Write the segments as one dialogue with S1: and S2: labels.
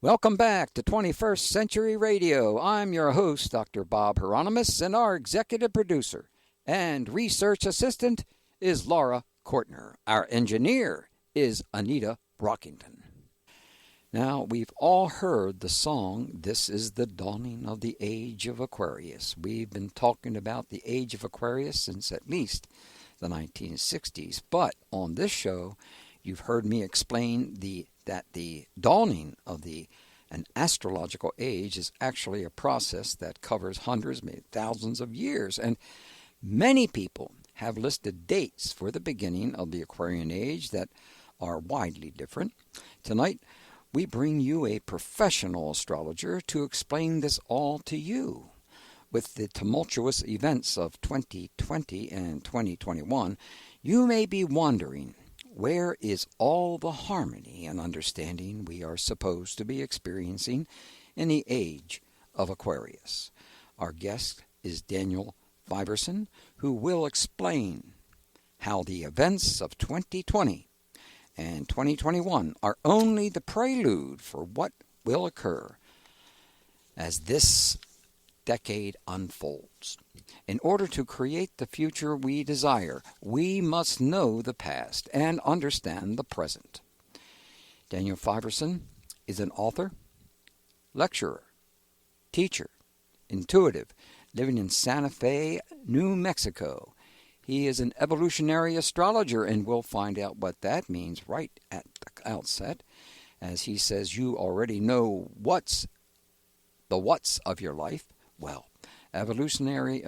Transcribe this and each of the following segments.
S1: Welcome back to 21st Century Radio. I'm your host, Dr. Bob Hieronimus, and our executive producer and research assistant is Laura Kortner. Our engineer is Anita Brockington. Now, we've all heard the song, This is the Dawning of the Age of Aquarius. We've been talking about the Age of Aquarius since at least the 1960s, but on this show, you've heard me explain that the dawning of an astrological age is actually a process that covers hundreds, maybe thousands of years. And many people have listed dates for the beginning of the Aquarian age that are widely different. Tonight, we bring you a professional astrologer to explain this all to you. With the tumultuous events of 2020 and 2021, you may be wondering, where is all the harmony and understanding we are supposed to be experiencing in the age of Aquarius? Our guest is Daniel Fiverson, who will explain how the events of 2020 and 2021 are only the prelude for what will occur as this decade unfolds. In order to create the future we desire, we must know the past and understand the present. Daniel Fiverson is an author, lecturer, teacher, intuitive, living in Santa Fe, New Mexico. He is an evolutionary astrologer, and we'll find out what that means right at the outset. As he says, you already know what's of your life. Well, evolutionary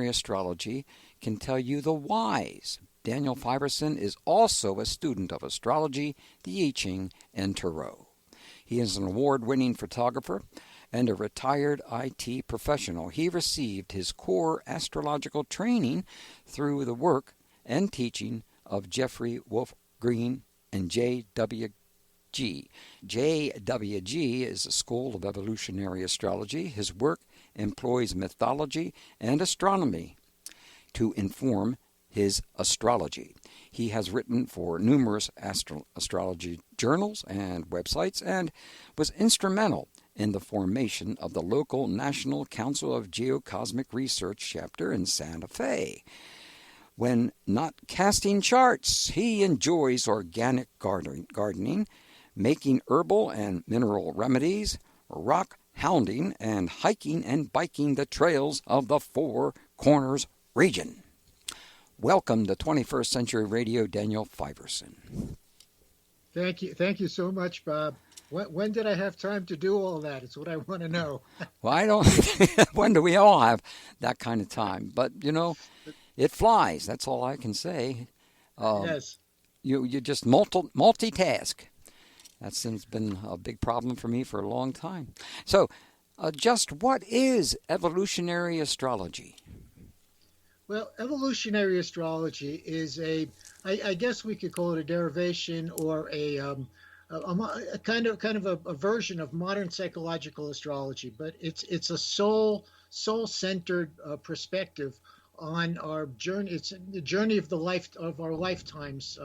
S1: astrology can tell you the whys. Daniel Fiverson is also a student of astrology, the I Ching, and Tarot. He is an award-winning photographer and a retired IT professional. He received his core astrological training through the work and teaching of Jeffrey Wolf Green and J.W.G. J.W.G. is a school of evolutionary astrology. His work employs mythology and astronomy to inform his astrology. He has written for numerous astrology journals and websites and was instrumental in the formation of the local National Council of Geocosmic Research chapter in Santa Fe. When not casting charts, he enjoys organic gardening, making herbal and mineral remedies, rock hounding, and hiking and biking the trails of the Four Corners region. Welcome to 21st Century Radio, Daniel Fiverson.
S2: Thank you so much, Bob. When did I have time to do all that? It's what I want to know.
S1: Well, I don't. When do we all have that kind of time? But it flies. That's all I can say.
S2: Yes.
S1: You just multitask. That's been a big problem for me for a long time. So, just what is evolutionary astrology?
S2: Well, evolutionary astrology is I guess we could call it a derivation or a kind of a version of modern psychological astrology, but it's a soul-centered perspective on our journey. It's the journey of the life of our lifetimes,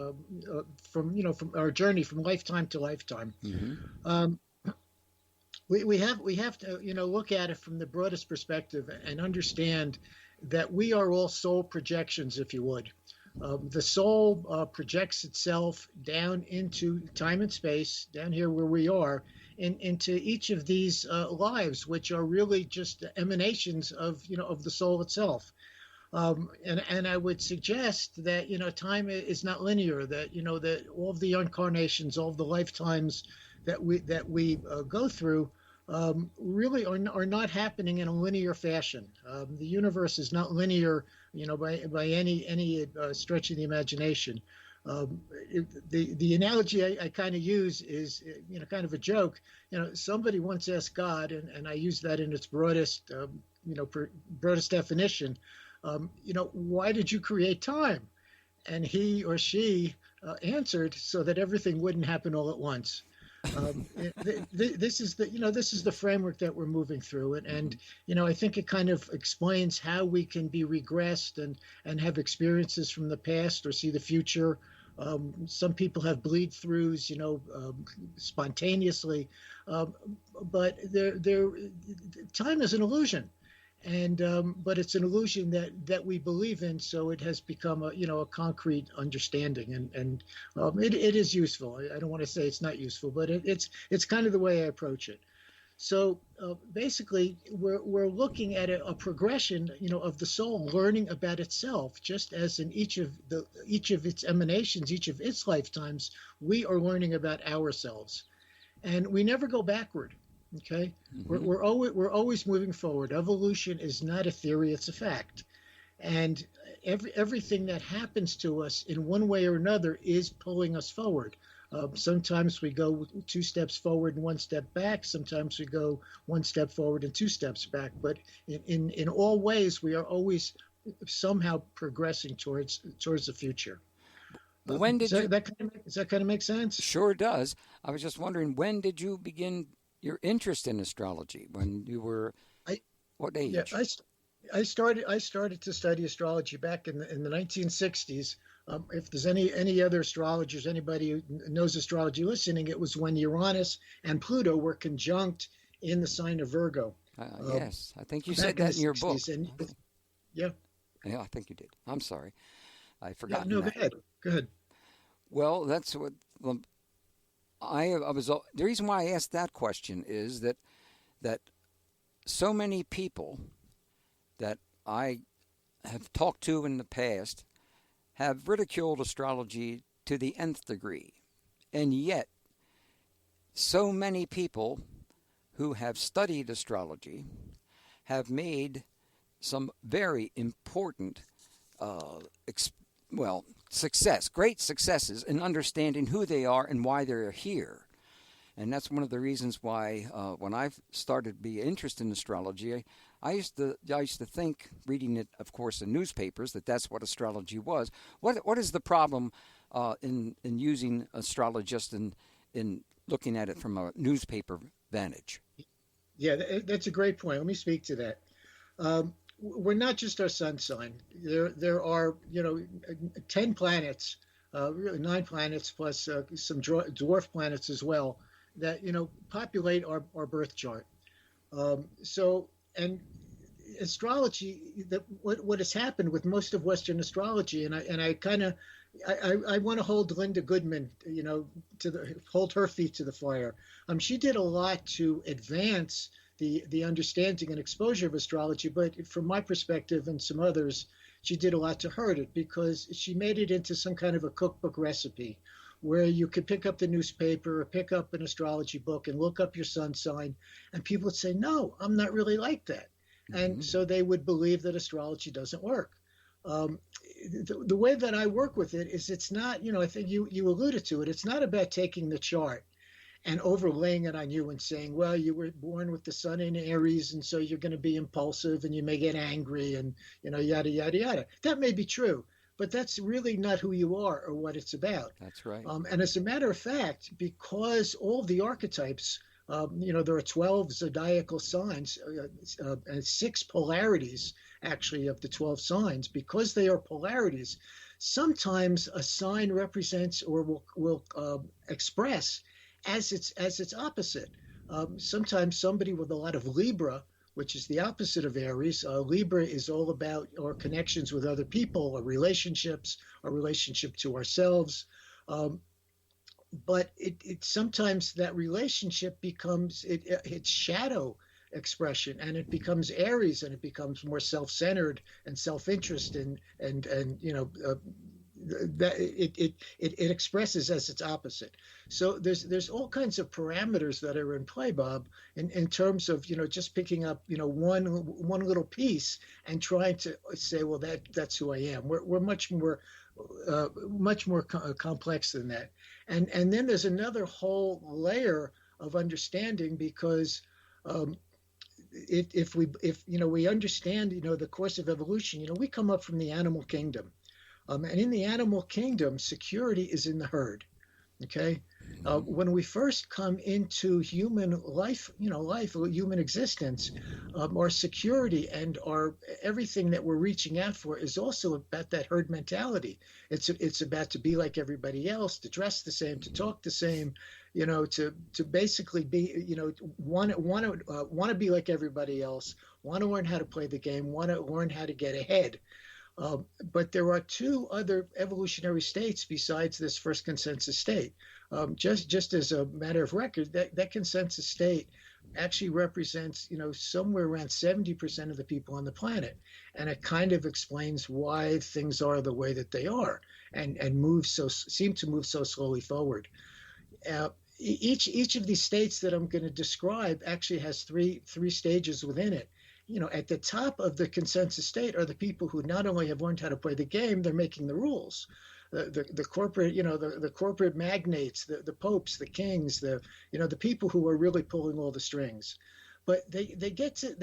S2: from our journey from lifetime to lifetime.
S1: Mm-hmm.
S2: We have to look at it from the broadest perspective and understand that we are all soul projections, if you would. The soul projects itself down into time and space, down here where we are, into each of these lives, which are really just emanations of the soul itself. And I would suggest that time is not linear. That that all of the incarnations, all of the lifetimes that we go through, really are not happening in a linear fashion. The universe is not linear, by any stretch of the imagination. The analogy I kind of use is kind of a joke. Somebody once asked God, and I use that in its broadest broadest definition. Why did you create time? And he or she answered, so that everything wouldn't happen all at once. This is the framework that we're moving through, and I think it kind of explains how we can be regressed and have experiences from the past or see the future Some people have bleed throughs, spontaneously, um, but time is an illusion, and but it's an illusion that we believe in. So it has become a concrete understanding, and it is useful. I don't want to say it's not useful, but it's kind of the way I approach it. So basically, we're looking at a progression, of the soul learning about itself, just as in each of its emanations, each of its lifetimes, we are learning about ourselves, and we never go backward. Okay,
S1: Mm-hmm.
S2: we're always moving forward. Evolution is not a theory; it's a fact, and everything that happens to us in one way or another is pulling us forward. Sometimes we go 2 steps forward and 1 step back. Sometimes we go 1 step forward and 2 steps back. But in all ways, we are always somehow progressing towards the future.
S1: Well, when
S2: Does
S1: did you?
S2: that kind of make sense?
S1: Sure does. I was just wondering, when did you begin your interest in astrology? When you were
S2: I
S1: what
S2: Yeah,
S1: age?
S2: I started to study astrology back in the 1960s. If there's any other astrologers, anybody who knows astrology listening, it was when Uranus and Pluto were conjunct in the sign of Virgo, um,
S1: Yes, I think you said
S2: back in the
S1: that in your book.
S2: 60s. And
S1: I think,
S2: yeah,
S1: yeah, I think you did. I'm sorry, I've
S2: yeah,
S1: forgotten
S2: no, go
S1: that.
S2: ahead, go ahead.
S1: Well, that's what um, I was. The reason why I asked that question is that so many people that I have talked to in the past have ridiculed astrology to the nth degree, and yet so many people who have studied astrology have made some very important, uh, ex- great successes in understanding who they are and why they're here. And that's one of the reasons why, when I started to be interested in astrology, I used to think, reading it, of course, in newspapers, that that's what astrology was. What is the problem in using astrology just in looking at it from a newspaper vantage?
S2: Yeah, that's a great point. Let me speak to that. We're not just our sun sign. There are 10 planets, really 9 planets plus some dwarf planets as well that populate our birth chart. So and astrology, that what has happened with most of Western astrology, and I kind of I want to hold Linda Goodman, to hold her feet to the fire. She did a lot to advance the understanding and exposure of astrology, but from my perspective and some others, she did a lot to hurt it because she made it into some kind of a cookbook recipe where you could pick up the newspaper or pick up an astrology book and look up your sun sign, and people would say, "No, I'm not really like that." And
S1: Hmm.
S2: so they would believe that astrology doesn't work. Um, the way that I work with it is it's not, I think you alluded to it. It's not about taking the chart and overlaying it on you and saying, well, you were born with the sun in Aries, and so you're going to be impulsive and you may get angry and, yada, yada, yada. That may be true, but that's really not who you are or what it's about.
S1: That's right.
S2: And as a matter of fact, because all the archetypes, there are 12 zodiacal signs and 6 polarities, actually, of the 12 signs. Because they are polarities, sometimes a sign represents or will express as its opposite. Sometimes somebody with a lot of Libra, which is the opposite of Aries. Libra is all about our connections with other people, our relationships, our relationship to ourselves. Um, but it sometimes that relationship becomes its shadow expression, and it becomes Aries, and it becomes more self-centered and self-interest, and that it expresses as its opposite. So there's all kinds of parameters that are in play, Bob, in terms of just picking up one little piece and trying to say, well, that's who I am. We're much more complex than that. And then there's another whole layer of understanding because um, if we understand the course of evolution, we come up from the animal kingdom, and in the animal kingdom, security is in the herd. Okay, When we first come into human life, human existence, our security and our everything that we're reaching out for is also about that herd mentality. It's about to be like everybody else, to dress the same, to talk the same, to basically be, want to be like everybody else, want to learn how to play the game, want to learn how to get ahead. But there are two other evolutionary states besides this first consensus state. Just as a matter of record, that consensus state actually represents, somewhere around 70% of the people on the planet. And it kind of explains why things are the way that they are and seem to move so slowly forward. Each of these states that I'm going to describe actually has three stages within it. At the top of the consensus state are the people who not only have learned how to play the game, they're making the rules. The corporate, the corporate magnates, the popes, the kings, the people who are really pulling all the strings. But they get to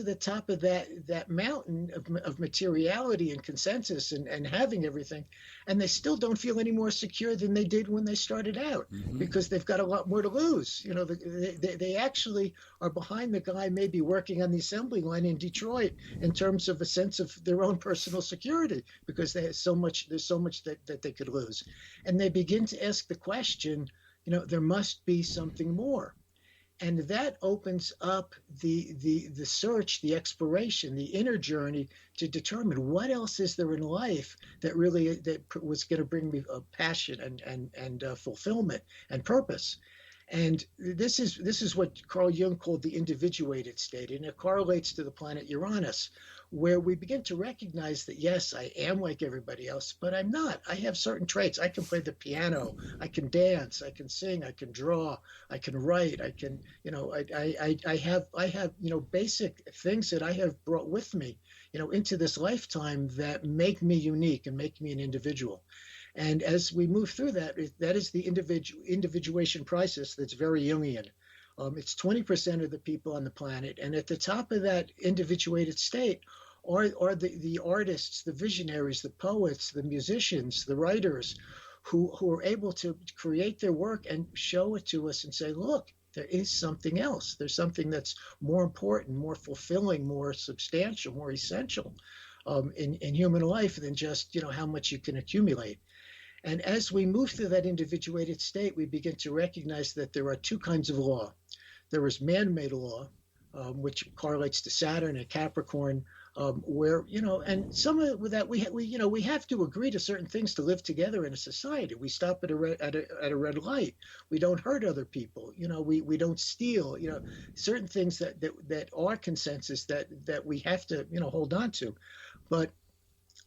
S2: the top of that mountain of materiality and consensus and having everything, and they still don't feel any more secure than they did when they started out, because they've got a lot more to lose. They actually are behind the guy maybe working on the assembly line in Detroit in terms of a sense of their own personal security, because there's so much that they could lose. And they begin to ask the question, there must be something more. And that opens up the search, the exploration, the inner journey to determine what else is there in life that was going to bring me passion and fulfillment and purpose. And this is what Carl Jung called the individuated state, and it correlates to the planet Uranus, where we begin to recognize that, yes, I am like everybody else, but I'm not. I have certain traits. I can play the piano, I can dance, I can sing, I can draw, I can write, I can, I have basic things that I have brought with me, into this lifetime that make me unique and make me an individual. And as we move through that is the individuation process that's very Jungian. It's 20% of the people on the planet. And at the top of that individuated state are the artists, the visionaries, the poets, the musicians, the writers who are able to create their work and show it to us and say, look, there is something else. There's something that's more important, more fulfilling, more substantial, more essential in human life than just, how much you can accumulate. And as we move through that individuated state, we begin to recognize that there are two kinds of law. There is man-made law, which correlates to Saturn and Capricorn, where, and some of that we have to agree to certain things to live together in a society. We stop at a red light. We don't hurt other people. We don't steal. Certain things that are consensus that we have to hold on to, but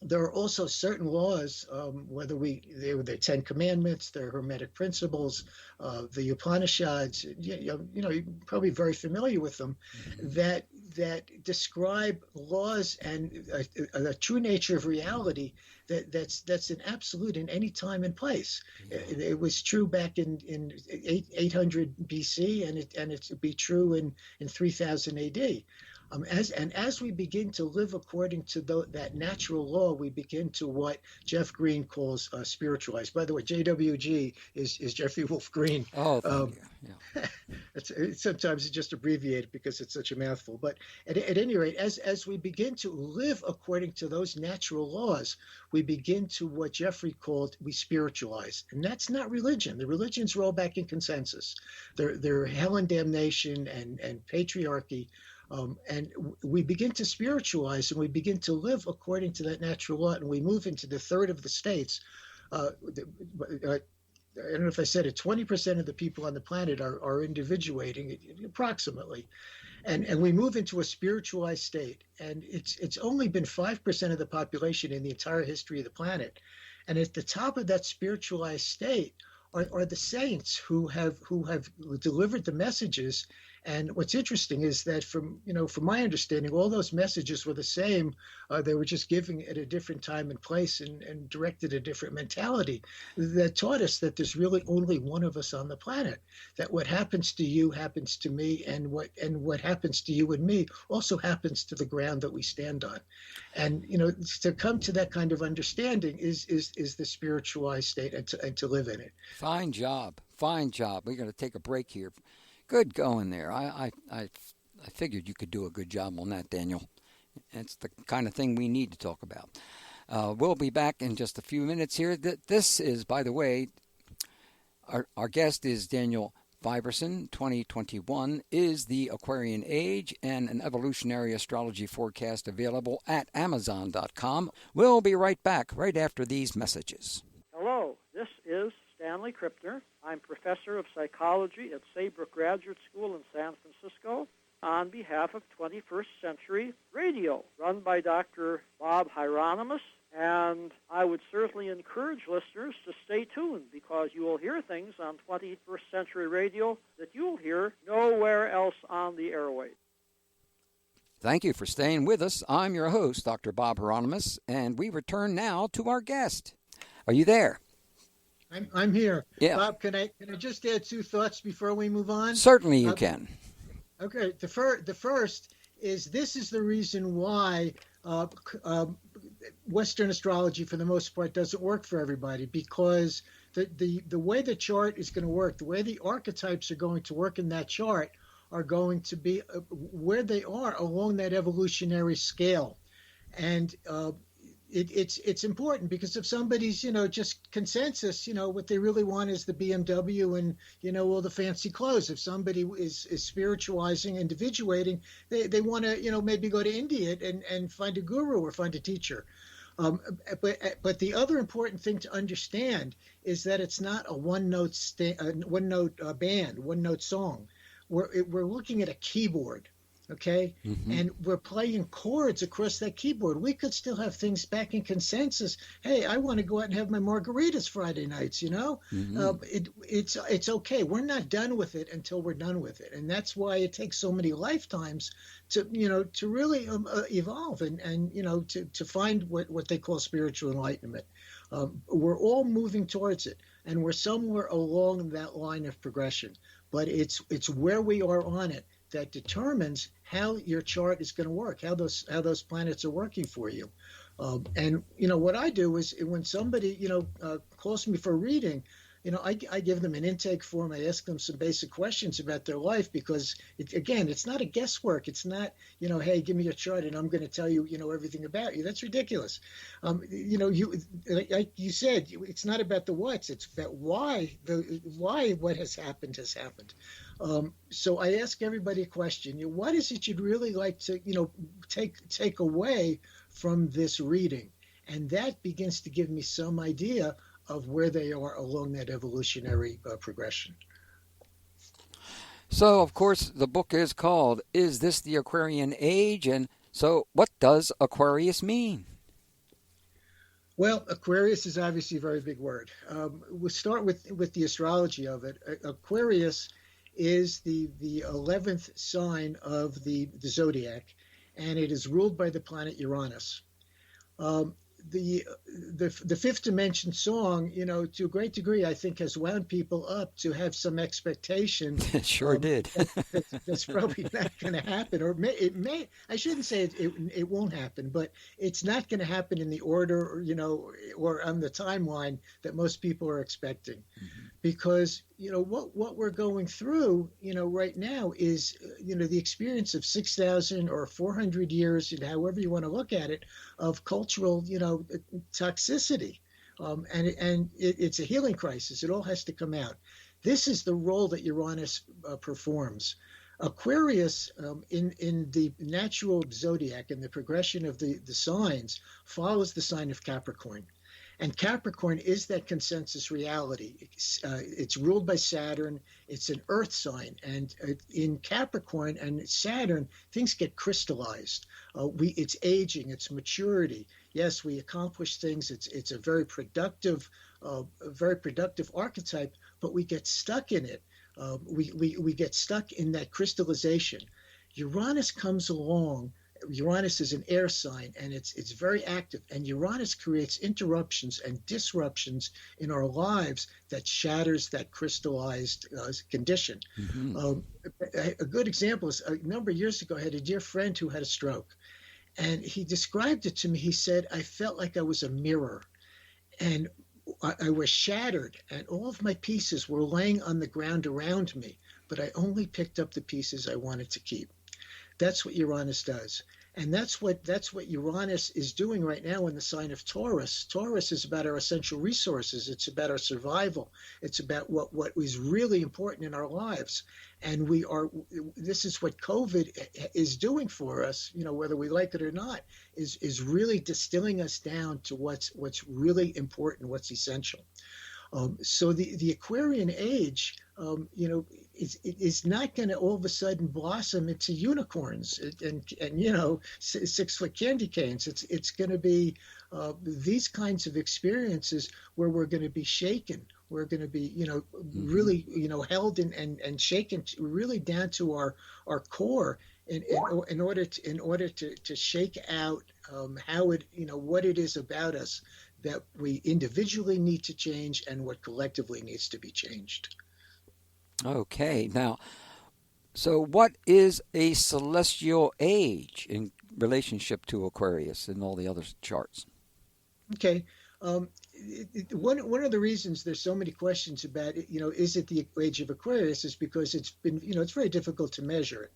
S2: there are also certain laws, whether they're the Ten Commandments, they're Hermetic principles, the Upanishads, you're probably very familiar with them, that describe laws and the true nature of reality that's an absolute in any time and place. It was true back in 800 BC, and it would be true in 3000 AD. As we begin to live according to that natural law, we begin to what Jeff Green calls spiritualize. By the way, JWG is Jeffrey Wolf Green.
S1: Oh, thank you. Yeah.
S2: Sometimes it's just abbreviated because it's such a mouthful. But at any rate, as we begin to live according to those natural laws, we begin to what Jeffrey called we spiritualize. And that's not religion. The religions roll back in consensus. They're hell and damnation and patriarchy. And we begin to spiritualize, and we begin to live according to that natural law, and we move into the third of the states. I don't know if I said it, 20% of the people on the planet are individuating approximately. And we move into a spiritualized state. And it's only been 5% of the population in the entire history of the planet. And at the top of that spiritualized state are the saints who have delivered the messages. And what's interesting is that from my understanding, all those messages were the same. They were just giving at a different time and place and directed a different mentality that taught us that there's really only one of us on the planet, that what happens to you happens to me, and what happens to you and me also happens to the ground that we stand on. And, to come to that kind of understanding is the spiritualized state and to live in it.
S1: Fine job. fine job. We're going to take a break here. Good going there. I figured you could do a good job on that, Daniel. It's the kind of thing we need to talk about. We'll be back in just a few minutes here. This is, by the way, our guest is Daniel Fiverson. 2021 is the Aquarian age, and an evolutionary astrology forecast available at Amazon.com. We'll be right back right after these messages.
S3: Hello, this is Stanley Krippner. I'm professor of psychology at Saybrook Graduate School in San Francisco on behalf of 21st Century Radio, run by Dr. Bob Hieronimus. And I would certainly encourage listeners to stay tuned, because you will hear things on 21st Century Radio that you'll hear nowhere else on the airwaves.
S1: Thank you for staying with us. I'm your host, Dr. Bob Hieronimus, and we return now to our guest. Are you there?
S2: I'm here.
S1: Yeah.
S2: Bob, can I just add two thoughts before we move on?
S1: Certainly you can.
S2: Okay. The first is, this is the reason why Western astrology, for the most part, doesn't work for everybody, because the way the chart is going to work, the way the archetypes are going to work in that chart, are going to be where they are along that evolutionary scale. And it's important, because if somebody's, just consensus, what they really want is the BMW and, all the fancy clothes. If somebody is spiritualizing, individuating, they want to, maybe go to India and find a guru or find a teacher. But the other important thing to understand is that it's not a one-note band, one-note song. We're looking at a keyboard. Okay. Mm-hmm. And we're playing chords across that keyboard. We could still have things back in consensus. Hey, I want to go out and have my margaritas Friday nights, Mm-hmm. It's okay. We're not done with it until we're done with it. And that's why it takes so many lifetimes to really evolve and to find what they call spiritual enlightenment. We're all moving towards it, and we're somewhere along that line of progression. But it's where we are on it that determines how your chart is going to work, how those planets are working for you. And what I do is, when somebody calls me for a reading, I give them an intake form. I ask them some basic questions about their life, because it's not a guesswork. It's not hey, give me your chart and I'm going to tell you everything about you. That's ridiculous. Like you said, it's not about the what's. It's about why what has happened has happened. So I ask everybody a question. What is it you'd really like to take away from this reading? And that begins to give me some idea of where they are along that evolutionary progression.
S1: So, of course, the book is called Is This the Aquarian Age? And so what does Aquarius mean?
S2: Well, Aquarius is obviously a very big word. We'll start with the astrology of it. Aquarius is the 11th sign of the zodiac, and it is ruled by the planet Uranus. The fifth dimension song, to a great degree, I think, has wound people up to have some expectation.
S1: It sure did.
S2: That's probably not going to happen, or it may. I shouldn't say it won't happen, but it's not going to happen in the order, or on the timeline that most people are expecting. Mm-hmm. Because what we're going through, right now is the experience of 6,000 or 400 years, however you want to look at it, of cultural toxicity, and it's a healing crisis. It all has to come out. This is the role that Uranus performs. Aquarius, in the natural zodiac and the progression of the signs, follows the sign of Capricorn. And Capricorn is that consensus reality. It's ruled by Saturn. It's an earth sign. And in Capricorn and Saturn, things get crystallized. It's aging, it's maturity. Yes, we accomplish things. It's a very productive archetype, but we get stuck in it. We get stuck in that crystallization. Uranus comes along. Uranus is an air sign, and it's very active. And Uranus creates interruptions and disruptions in our lives that shatters that crystallized condition. Mm-hmm. A good example is, a number of years ago, I had a dear friend who had a stroke. And he described it to me. He said, I felt like I was a mirror. And I was shattered, and all of my pieces were laying on the ground around me, but I only picked up the pieces I wanted to keep. That's what Uranus does. And that's what Uranus is doing right now in the sign of Taurus. Taurus is about our essential resources. It's about our survival. It's about what is really important in our lives. And this is what COVID is doing for us, whether we like it or not, is really distilling us down to what's really important, what's essential. So the Aquarian age, is not going to all of a sudden blossom into unicorns and 6-foot candy canes. It's going to be these kinds of experiences where we're going to be shaken. We're going to be really held and shaken really down to our core in order to shake out how it what it is about us that we individually need to change and what collectively needs to be changed.
S1: Okay. Now, so what is a celestial age in relationship to Aquarius and all the other charts?
S2: Okay. One of the reasons there's so many questions about it, is it the age of Aquarius, is because it's been, it's very difficult to measure it.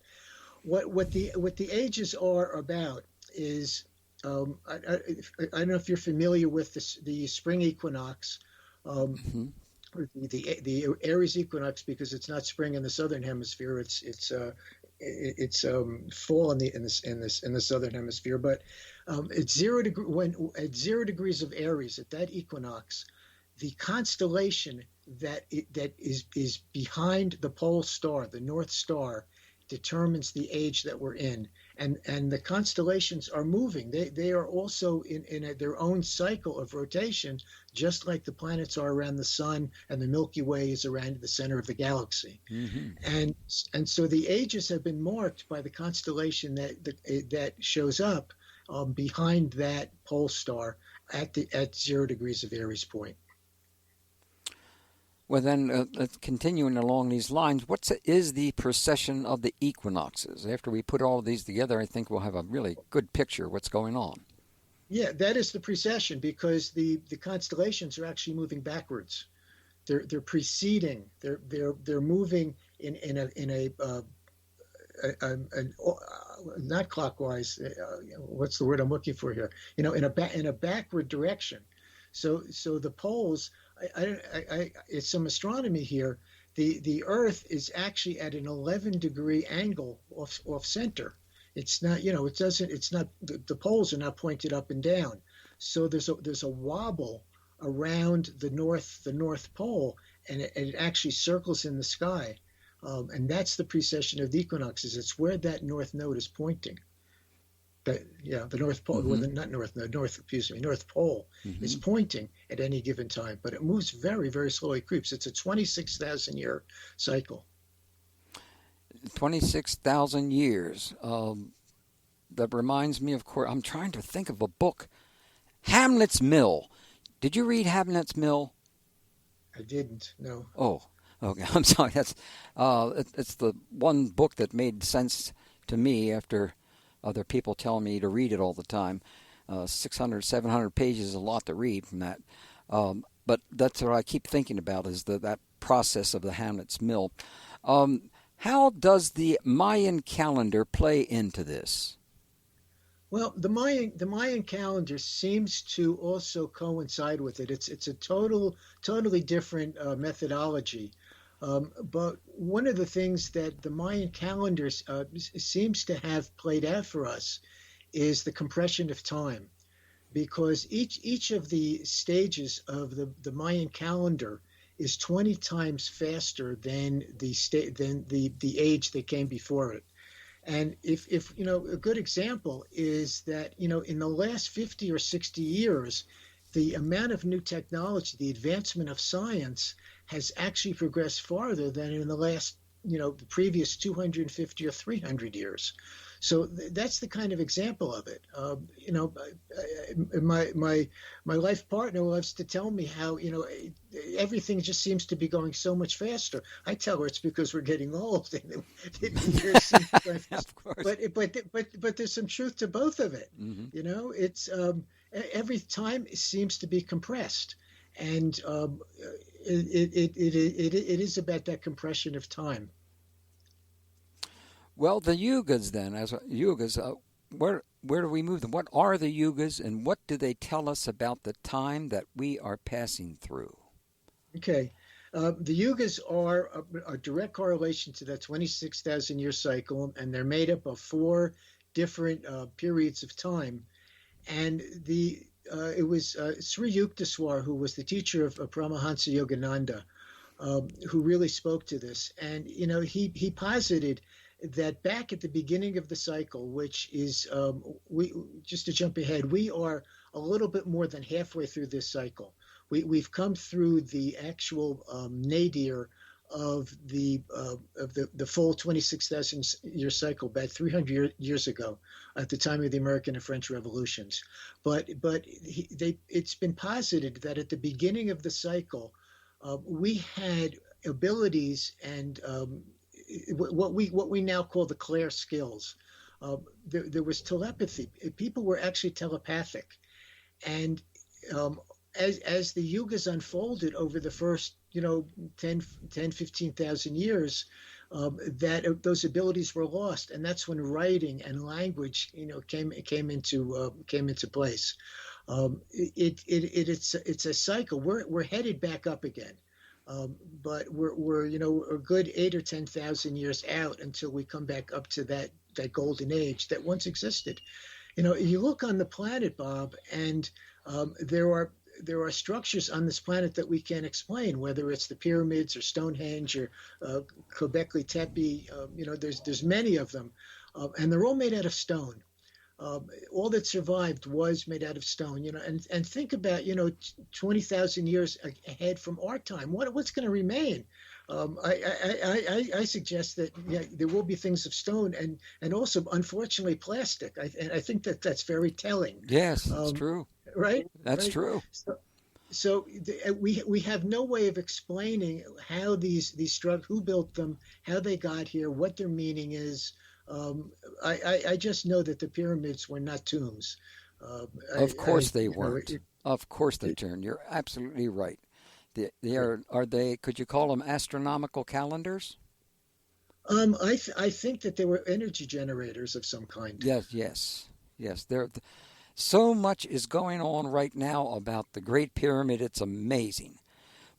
S2: What the ages are about is, I don't know if you're familiar with the spring equinox, or the Aries equinox, because it's not spring in the southern hemisphere. It's fall in the southern hemisphere. But at 0 degrees of Aries, at that equinox, the constellation that is behind the pole star, the North Star, determines the age that we're in, and the constellations are moving. They are also in their own cycle of rotation, just like the planets are around the sun and the Milky Way is around the center of the galaxy. And so the ages have been marked by the constellation that shows up behind that pole star at 0 degrees of Aries point.
S1: Well, then, continuing along these lines, what is the precession of the equinoxes? After we put all of these together, I think we'll have a really good picture of what's going on.
S2: Yeah, that is the precession, because the constellations are actually moving backwards. They're preceding. They're moving in a not clockwise. What's the word I'm looking for here? In a backward direction. So the poles. It's some astronomy here. The Earth is actually at an 11-degree angle off center. It's not, it's not, the poles are not pointed up and down. So there's a wobble around the North Pole, and it actually circles in the sky. And that's the precession of the equinoxes. It's where that North Node is pointing. The North Pole, not North Node, North Pole is pointing at any given time, but it moves very, very slowly, creeps. It's a 26,000 year cycle.
S1: 26,000 years. That reminds me, of course, I'm trying to think of a book. Hamlet's Mill. Did you read Hamlet's Mill?
S2: I didn't, no.
S1: Oh, okay. I'm sorry. That's it's the one book that made sense to me after other people telling me to read it all the time. 600, 700 pages is a lot to read from that. But that's what I keep thinking about, is that process of the Hamlet's Mill. How does the Mayan calendar play into this?
S2: Well, the Mayan calendar seems to also coincide with it. It's a totally different methodology. But one of the things that the Mayan calendar seems to have played out for us is the compression of time, because each of the stages of the Mayan calendar is 20 times faster than the age that came before it. And if a good example is that in the last 50 or 60 years, the amount of new technology, the advancement of science, has actually progressed farther than in the last, the previous 250 or 300 years. So that's the kind of example of it. My life partner loves to tell me how, everything just seems to be going so much faster. I tell her it's because we're getting old. And the years seem to go
S1: Of course.
S2: but there's some truth to both of it.
S1: Mm-hmm.
S2: It's every time it seems to be compressed. and it is about that compression of time.
S1: Well, the yugas then, as yugas, where do we move them? What are the yugas, and what do they tell us about the time that we are passing through?
S2: Okay. The yugas are a direct correlation to that 26,000 year cycle, and they're made up of four different periods of time. And it was Sri Yukteswar, who was the teacher of Paramahansa Yogananda, who really spoke to this. And he posited that back at the beginning of the cycle, which is we just to jump ahead, we are a little bit more than halfway through this cycle. We've come through the actual nadir of the full 26,000 year cycle back 300 years ago, at the time of the American and French revolutions. But it's been posited that at the beginning of the cycle, we had abilities and what we now call the clair skills. There was telepathy. People were actually telepathic, and as the yugas unfolded over the first 15,000 years, that those abilities were lost, and that's when writing and language came into place. It's a cycle. We're headed back up again. But we're a good 8 or 10,000 years out until we come back up to that golden age that once existed. You look on the planet, Bob, and there are structures on this planet that we can't explain, whether it's the pyramids or Stonehenge or Göbekli Tepe. There's many of them, and they're all made out of stone. All that survived was made out of stone, and think about, 20,000 years ahead from our time. What's going to remain? I suggest that there will be things of stone and also, unfortunately, plastic. I think that's very telling.
S1: Yes, that's true.
S2: Right?
S1: That's
S2: right?
S1: true.
S2: So we have no way of explaining how these structures, who built them, how they got here, what their meaning is. I just know that the pyramids were not tombs.
S1: Of course they weren't. Of course they turned. You're absolutely right. Are they? Could you call them astronomical calendars?
S2: I think that they were energy generators of some kind.
S1: Yes. There, so much is going on right now about the Great Pyramid. It's amazing.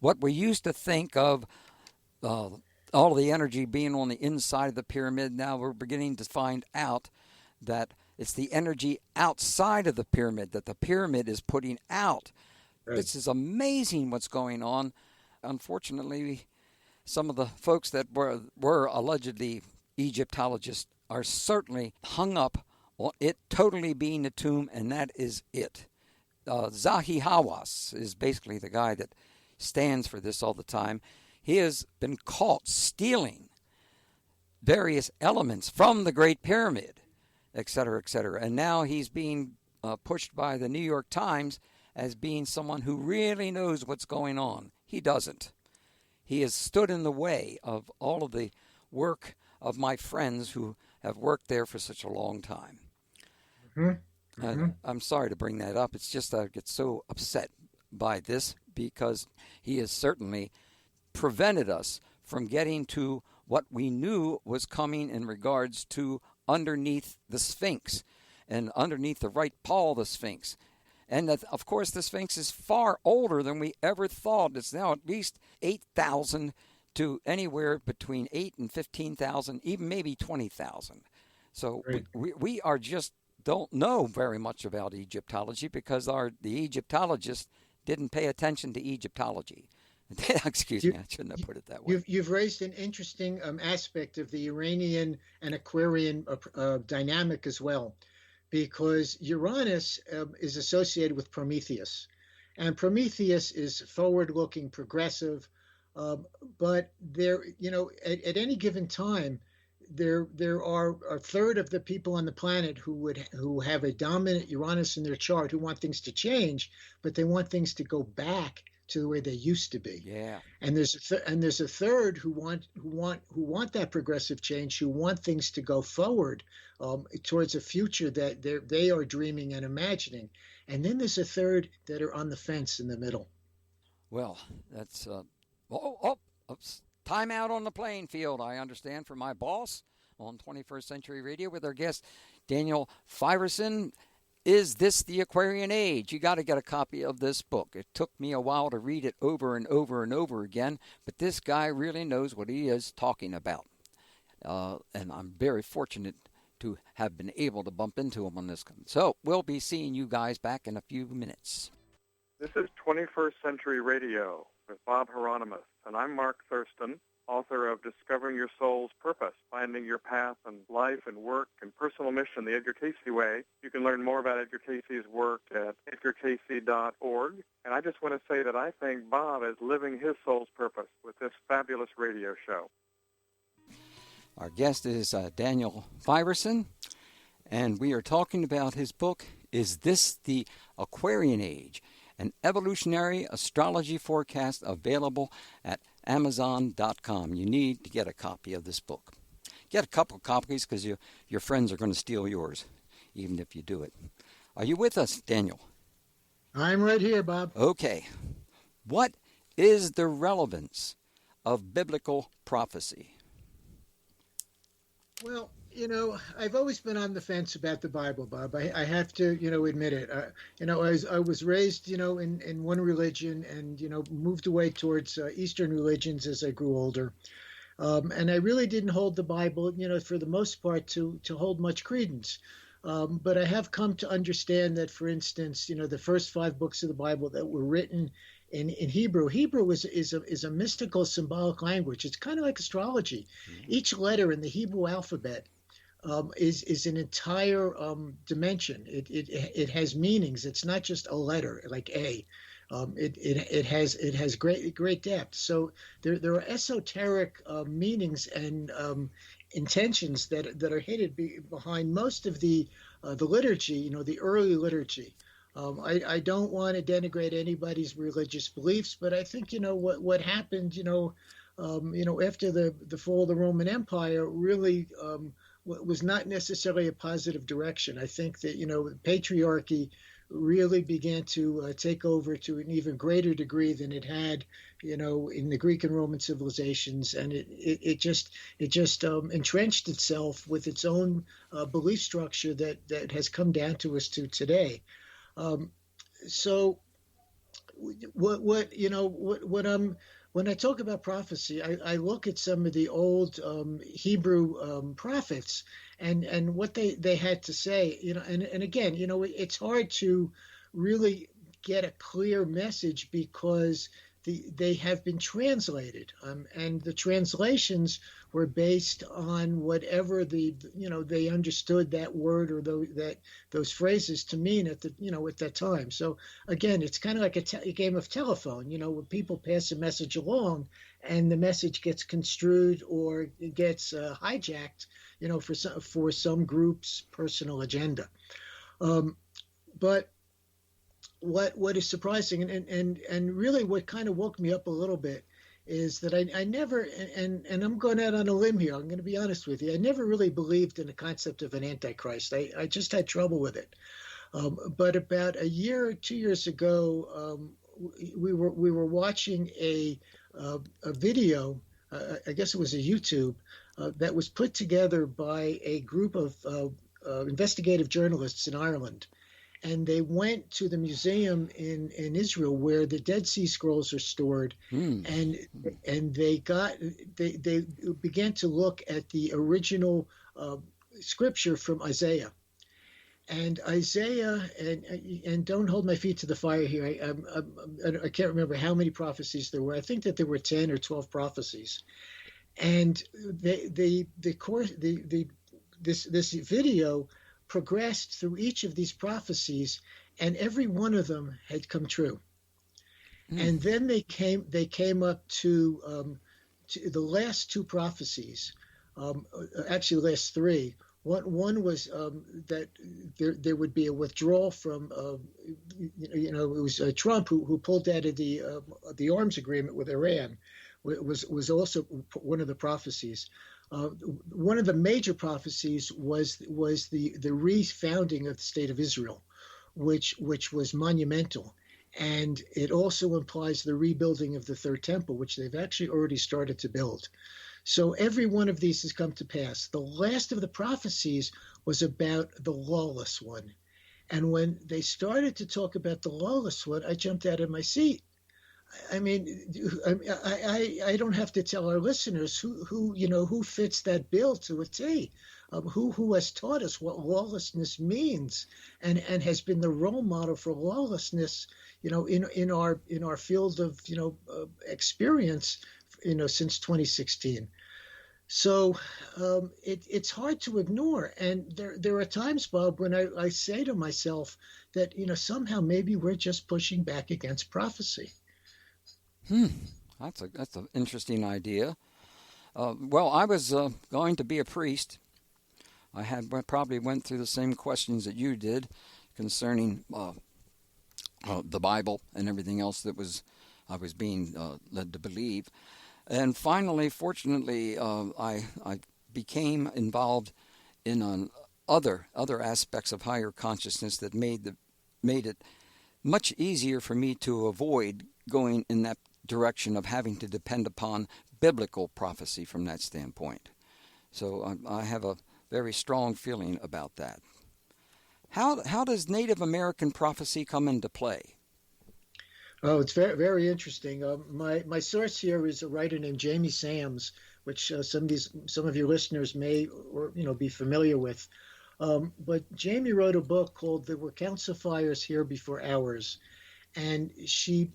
S1: What we used to think of. All the energy being on the inside of the pyramid, now we're beginning to find out that it's the energy outside of the pyramid that the pyramid is putting out. Right. This is amazing what's going on. Unfortunately, some of the folks that were allegedly Egyptologists are certainly hung up on it totally being a tomb, and that is it. Zahi Hawass is basically the guy that stands for this all the time. He has been caught stealing various elements from the Great Pyramid, et cetera, et cetera. And now he's being pushed by the New York Times as being someone who really knows what's going on. He doesn't. He has stood in the way of all of the work of my friends who have worked there for such a long time. Mm-hmm. Mm-hmm. I'm sorry to bring that up. It's just I get so upset by this because he has certainly prevented us from getting to what we knew was coming in regards to underneath the Sphinx and underneath the right paw of the Sphinx. And that, of course, the Sphinx is far older than we ever thought. It's now at least 8,000 to anywhere between 8 and 15,000, even maybe 20,000. So we are just don't know very much about Egyptology because the Egyptologists didn't pay attention to Egyptology. Excuse me, I shouldn't have put it that way.
S2: You've raised an interesting aspect of the Uranian and Aquarian dynamic as well, because Uranus is associated with Prometheus, and Prometheus is forward-looking, progressive, but there, at any given time, there are a third of the people on the planet who have a dominant Uranus in their chart who want things to change, but they want things to go back to the way they used to be.
S1: Yeah.
S2: And there's a third who want that progressive change, who want things to go forward towards a future that they are dreaming and imagining. And then there's a third that are on the fence in the middle.
S1: Well, that's oops. Time out on the playing field, I understand, for my boss on 21st Century Radio with our guest, Daniel Fiverson. Is This the Aquarian Age? You got to get a copy of this book. It took me a while to read it over and over and over again, but this guy really knows what he is talking about. And I'm very fortunate to have been able to bump into him on this. So we'll be seeing you guys back in a few minutes.
S4: This is 21st Century Radio with Bob Hieronimus, and I'm Mark Thurston, author of Discovering Your Soul's Purpose, Finding Your Path in Life and Work and Personal Mission the Edgar Cayce Way. You can learn more about Edgar Cayce's work at edgarcayce.org. And I just want to say that I think Bob is living his soul's purpose with this fabulous radio show.
S1: Our guest is Daniel Fiverson, and we are talking about his book, Is This the Aquarian Age? An Evolutionary Astrology Forecast, available at Amazon.com. You need to get a copy of this book. Get a couple copies because your friends are going to steal yours, even if you do it. Are you with us, Daniel?
S2: I'm right here, Bob.
S1: Okay. What is the relevance of biblical prophecy?
S2: Well, I've always been on the fence about the Bible, Bob. I have to, admit it. I was raised, in one religion and, moved away towards Eastern religions as I grew older. And I really didn't hold the Bible, for the most part, to hold much credence. But I have come to understand that, for instance, the first 5 books of the Bible that were written in Hebrew is a mystical, symbolic language. It's kind of like astrology. Mm-hmm. Each letter in the Hebrew alphabet is an entire dimension. It has meanings. It's not just a letter like A. It has great depth. So there are esoteric meanings and intentions that are hidden behind most of the liturgy. The early liturgy. I don't want to denigrate anybody's religious beliefs, but I think what happened after the fall of the Roman Empire really was not necessarily a positive direction. I think that patriarchy really began to take over to an even greater degree than it had in the Greek and Roman civilizations, and it just entrenched itself with its own belief structure that has come down to us to today. So when I talk about prophecy, I look at some of the old Hebrew prophets and what they had to say, and again, it's hard to really get a clear message because they have been translated, and the translations were based on whatever they understood that word or those phrases to mean at that time. So again, it's kind of like a game of telephone, where people pass a message along, and the message gets construed or it gets hijacked, for some group's personal agenda. But what is surprising and really what kind of woke me up a little bit is that I never, and I'm going out on a limb here, I'm going to be honest with you, I never really believed in the concept of an antichrist. I just had trouble with it. But about a year or 2 years ago, we were watching a video, I guess it was a YouTube, that was put together by a group of investigative journalists in Ireland. And they went to the museum in Israel where the Dead Sea Scrolls are stored, and they began to look at the original scripture from Isaiah. And Isaiah, and don't hold my feet to the fire here. I can't remember how many prophecies there were. I think that there were 10 or 12 prophecies, and this video progressed through each of these prophecies, and every one of them had come true. And then they came up to the last 2 prophecies, actually the last 3. One was that there would be a withdrawal from, it was Trump who pulled out of the arms agreement with Iran. Was also one of the prophecies. One of the major prophecies was the refounding of the state of Israel, which was monumental. And it also implies the rebuilding of the third temple, which they've actually already started to build. So every one of these has come to pass. The last of the prophecies was about the lawless one. And when they started to talk about the lawless one, I jumped out of my seat. I mean, I don't have to tell our listeners who fits that bill to a T, who has taught us what lawlessness means, and has been the role model for lawlessness, in our field of experience, since 2016. So it's hard to ignore, and there are times, Bob, when I say to myself that somehow maybe we're just pushing back against prophecy.
S1: That's an interesting idea. Well, I was going to be a priest. Probably went through the same questions that you did concerning the Bible and everything else that I was being led to believe. And finally, fortunately, I became involved in other aspects of higher consciousness that made it much easier for me to avoid going in that direction of having to depend upon biblical prophecy from that standpoint. So I have a very strong feeling about that. How does Native American prophecy come into play?
S2: Oh, it's very, very interesting. My source here is a writer named Jamie Sams, which some of your listeners may be familiar with. But Jamie wrote a book called "There Were Council Fires Here Before Ours," and she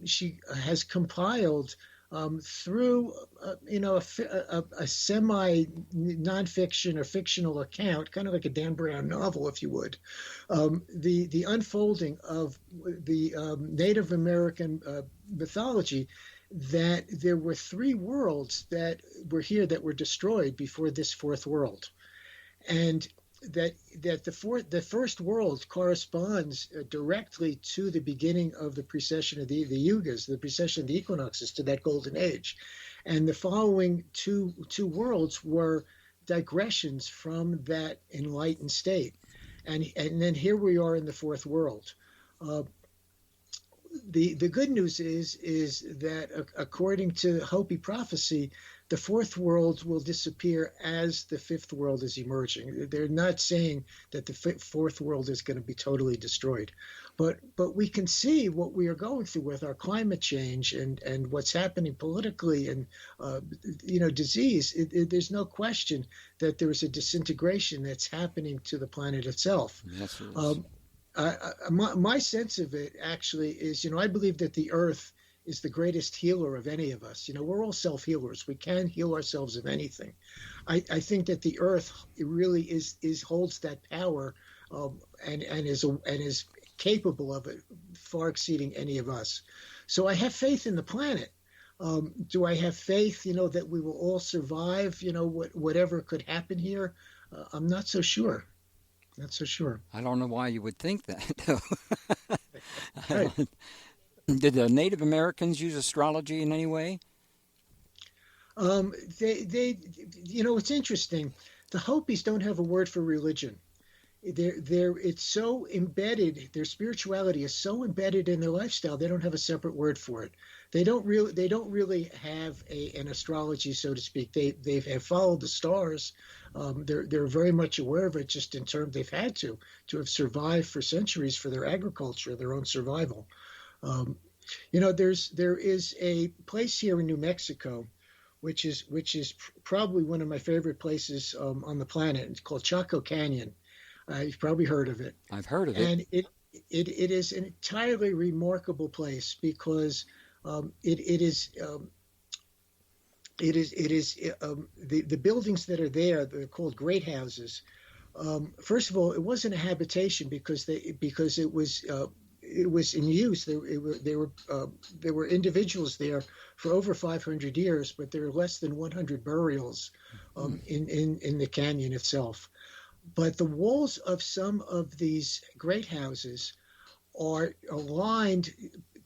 S2: has compiled through a semi nonfiction or fictional account, kind of like a Dan Brown novel, if you would, the unfolding of the Native American mythology, that there were three worlds that were here that were destroyed before this fourth world, and that the first world corresponds directly to the beginning of the precession of the yugas, the precession of the equinoxes, to that golden age, and the following two worlds were digressions from that enlightened state, and then here we are in the fourth world. The good news is that according to Hopi prophecy, the fourth world will disappear as the fifth world is emerging. They're not saying that the fourth world is going to be totally destroyed, but we can see what we are going through with our climate change and what's happening politically and disease. There's no question that there is a disintegration that's happening to the planet itself.
S1: Yes, it is.
S2: My sense of it actually is, I believe that the earth is the greatest healer of any of us. We're all self-healers. We can heal ourselves of anything. I think that the earth really holds that power, and is capable of it, far exceeding any of us. So I have faith in the planet. Do I have faith, that we will all survive, whatever could happen here? I'm not so sure. Not so sure.
S1: I don't know why you would think that.
S2: Right.
S1: Did the Native Americans use astrology in any way?
S2: It's interesting. The Hopis don't have a word for religion. It's so embedded. Their spirituality is so embedded in their lifestyle. They don't have a separate word for it. They don't really have an astrology, so to speak. They have followed the stars. They're very much aware of it, just in terms they've had to have survived for centuries for their agriculture, their own survival. There is a place here in New Mexico, which is probably one of my favorite places on the planet. It's called Chaco Canyon. You've probably heard of it.
S1: I've heard of it.
S2: And it is an entirely remarkable place because the buildings that are there, they're called great houses. First of all, it wasn't a habitation because it was in use. There were individuals there for over 500 years, but there are less than 100 burials in the canyon itself. But the walls of some of these great houses are aligned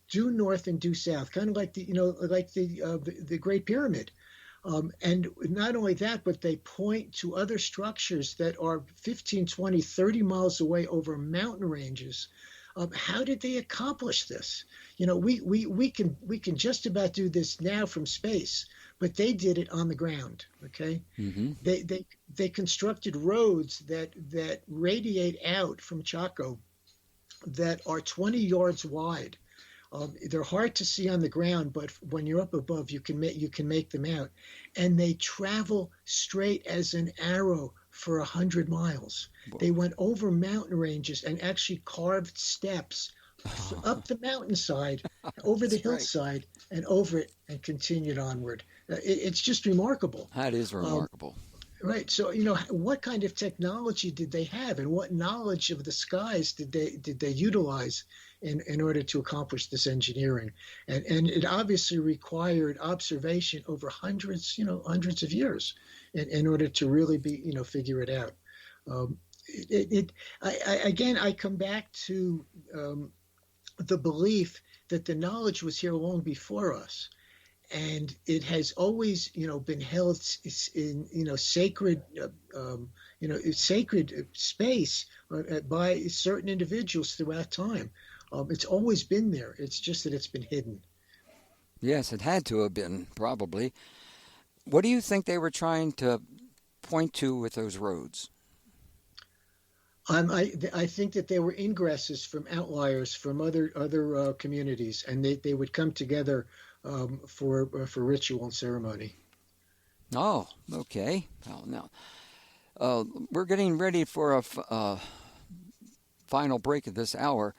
S2: due north and due south, kind of like the Great Pyramid. And not only that, but they point to other structures that are 15, 20, 30 miles away over mountain ranges. How did they accomplish this? We can just about do this now from space, but they did it on the ground. Okay,
S1: Mm-hmm.
S2: they constructed roads that radiate out from Chaco that are 20 yards wide. They're hard to see on the ground, but when you're up above, you can make them out, and they travel straight as an arrow for 100 miles.
S1: Whoa.
S2: They went over mountain ranges and actually carved steps up the mountainside, over the
S1: That's right.
S2: hillside, and over it, and continued onward. It's just remarkable.
S1: That is
S2: Um,
S1: remarkable.
S2: Right. So, what kind of technology did they have, and what knowledge of the skies did they utilize in order to accomplish this engineering? And it obviously required observation over hundreds of years in order to really figure it out. Um, I come back to the belief that the knowledge was here long before us, and it has always been held in sacred sacred space by certain individuals throughout time. It's always been there. It's just that it's been hidden.
S1: Yes, it had to have been, probably. What do you think they were trying to point to with those roads?
S2: I think that they were ingresses from outliers from other communities, and they would come together for ritual and ceremony.
S1: Oh, okay. Well, now, we're getting ready for a final break of this hour,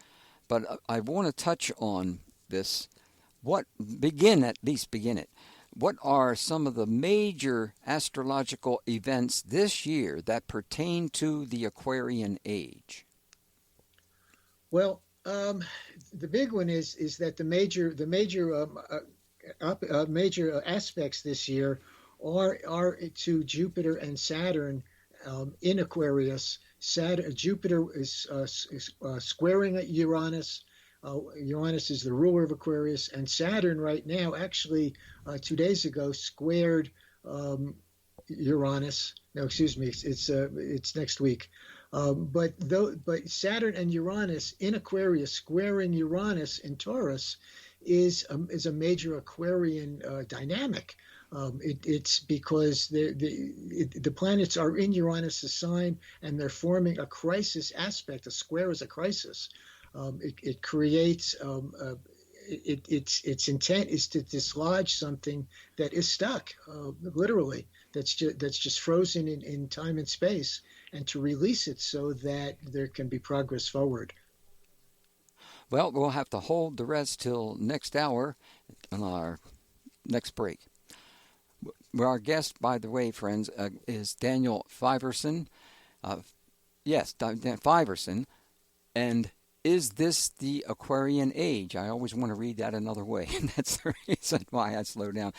S1: but I want to touch on this. Begin it. What are some of the major astrological events this year that pertain to the Aquarian age?
S2: Well, the big one is that the major aspects this year are to Jupiter and Saturn in Aquarius. Jupiter is squaring at Uranus. Uranus is the ruler of Aquarius, and Saturn right now, actually 2 days ago, squared Uranus. No, excuse me, it's next week. But Saturn and Uranus in Aquarius squaring Uranus in Taurus is a major Aquarian dynamic. It's because the planets are in Uranus' sign, and they're forming a crisis aspect. A square is a crisis. It creates its intent is to dislodge something that is stuck, literally, that's just frozen in time and space, and to release it so that there can be progress forward.
S1: Well, we'll have to hold the rest till next hour on our next break. Our guest, by the way, friends, is Daniel Fiverson. Yes, Daniel Fiverson. And is this the Aquarian age? I always want to read that another way, and that's the reason why I slow down.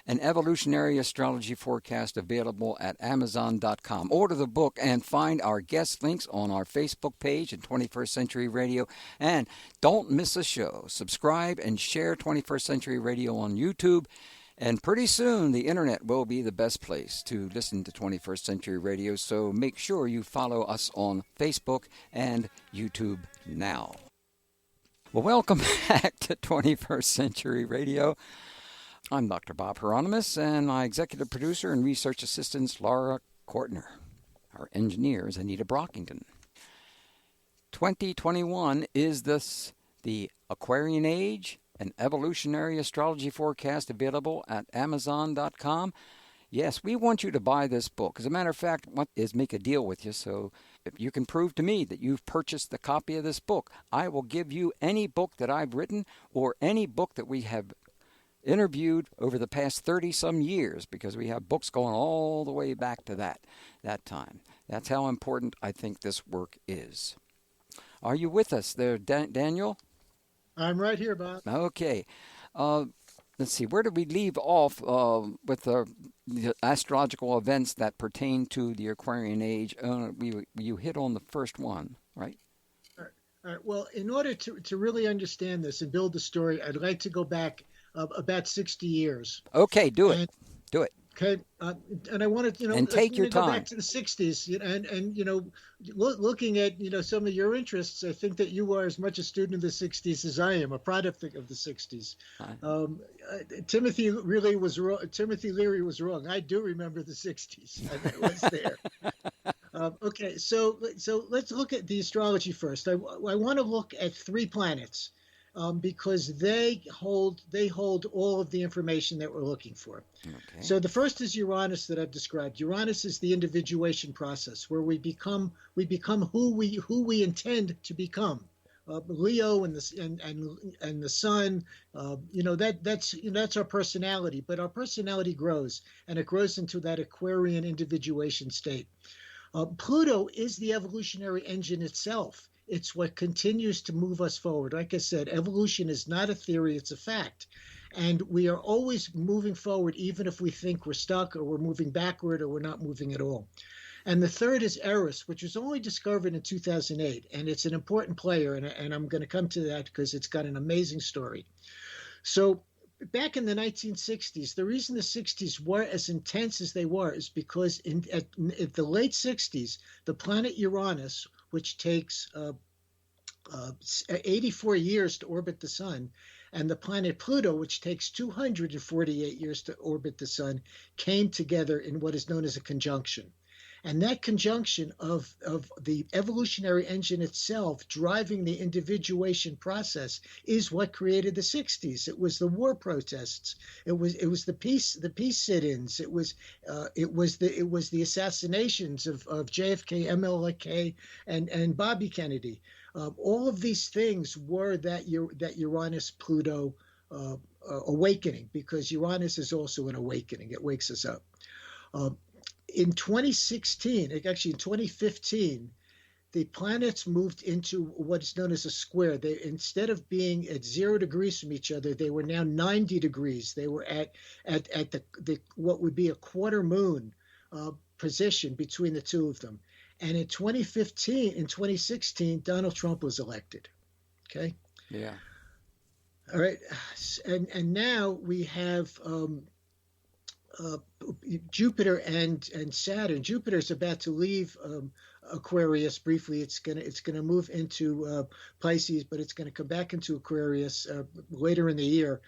S1: An Evolutionary Astrology forecast available at Amazon.com. Order the book and find our guest links on our Facebook page at 21st Century Radio. And don't miss a show. Subscribe and share 21st Century Radio on YouTube. And pretty soon, the internet will be the best place to listen to 21st Century Radio, so make sure you follow us on Facebook and YouTube now. Well, welcome back to 21st Century Radio. I'm Dr. Bob Hieronimus, and my executive producer and research assistant is Laura Kortner. Our engineer is Anita Brockington. 2021 is the Aquarian age? An Evolutionary Astrology forecast available at Amazon.com. Yes, we want you to buy this book. As a matter of fact, what is make a deal with you, so if you can prove to me that you've purchased the copy of this book, I will give you any book that I've written or any book that we have interviewed over the past 30-some years, because we have books going all the way back to that time. That's how important I think this work is. Are you with us there, Daniel?
S2: I'm right here, Bob.
S1: Okay. Let's see. Where did we leave off with the astrological events that pertain to the Aquarian age? You hit on the first one, right?
S2: All right. Well, in order to really understand this and build the story, I'd like to go back about 60 years.
S1: Okay, do it.
S2: And,
S1: Do it.
S2: Okay, and I wanted,
S1: And take your
S2: go
S1: time.
S2: back to the '60s, and looking at some of your interests, I think that you are as much a student of the '60s as I am, a product of the '60s. Um, Timothy Timothy Leary was wrong. I do remember the '60s. I was there. Okay, so let's look at the astrology first. I want to look at three planets. Because they hold all of the information that we're looking for.
S1: Okay.
S2: So the first is Uranus that I've described. Uranus is the individuation process where we become who we intend to become. Leo and the Sun, that's our personality. But our personality grows, and it grows into that Aquarian individuation state. Pluto is the evolutionary engine itself. It's what continues to move us forward. Like I said, evolution is not a theory, it's a fact. And we are always moving forward, even if we think we're stuck or we're moving backward or we're not moving at all. And the third is Eris, which was only discovered in 2008. And it's an important player. And I'm going to come to that because it's got an amazing story. So back in the 1960s, the reason the 60s were as intense as they were is because at the late 60s, the planet Uranus, which takes 84 years to orbit the sun, and the planet Pluto, which takes 248 years to orbit the sun, came together in what is known as a conjunction. And that conjunction of the evolutionary engine itself driving the individuation process is what created the 60s. It was the war protests. It was the peace sit-ins. It was the assassinations of JFK, MLK, and Bobby Kennedy. All of these things were that Uranus-Pluto awakening, because Uranus is also an awakening. It wakes us up. In 2016, actually in 2015, the planets moved into what is known as a square. They, instead of being at 0 degrees from each other, they were now 90 degrees. They were at the what would be a quarter moon position between the two of them. And in 2016, Donald Trump was elected. Okay.
S1: Yeah.
S2: All right. And now we have Jupiter and Saturn. Jupiter's about to leave Aquarius briefly. It's gonna move into Pisces, but it's gonna come back into Aquarius later in the year.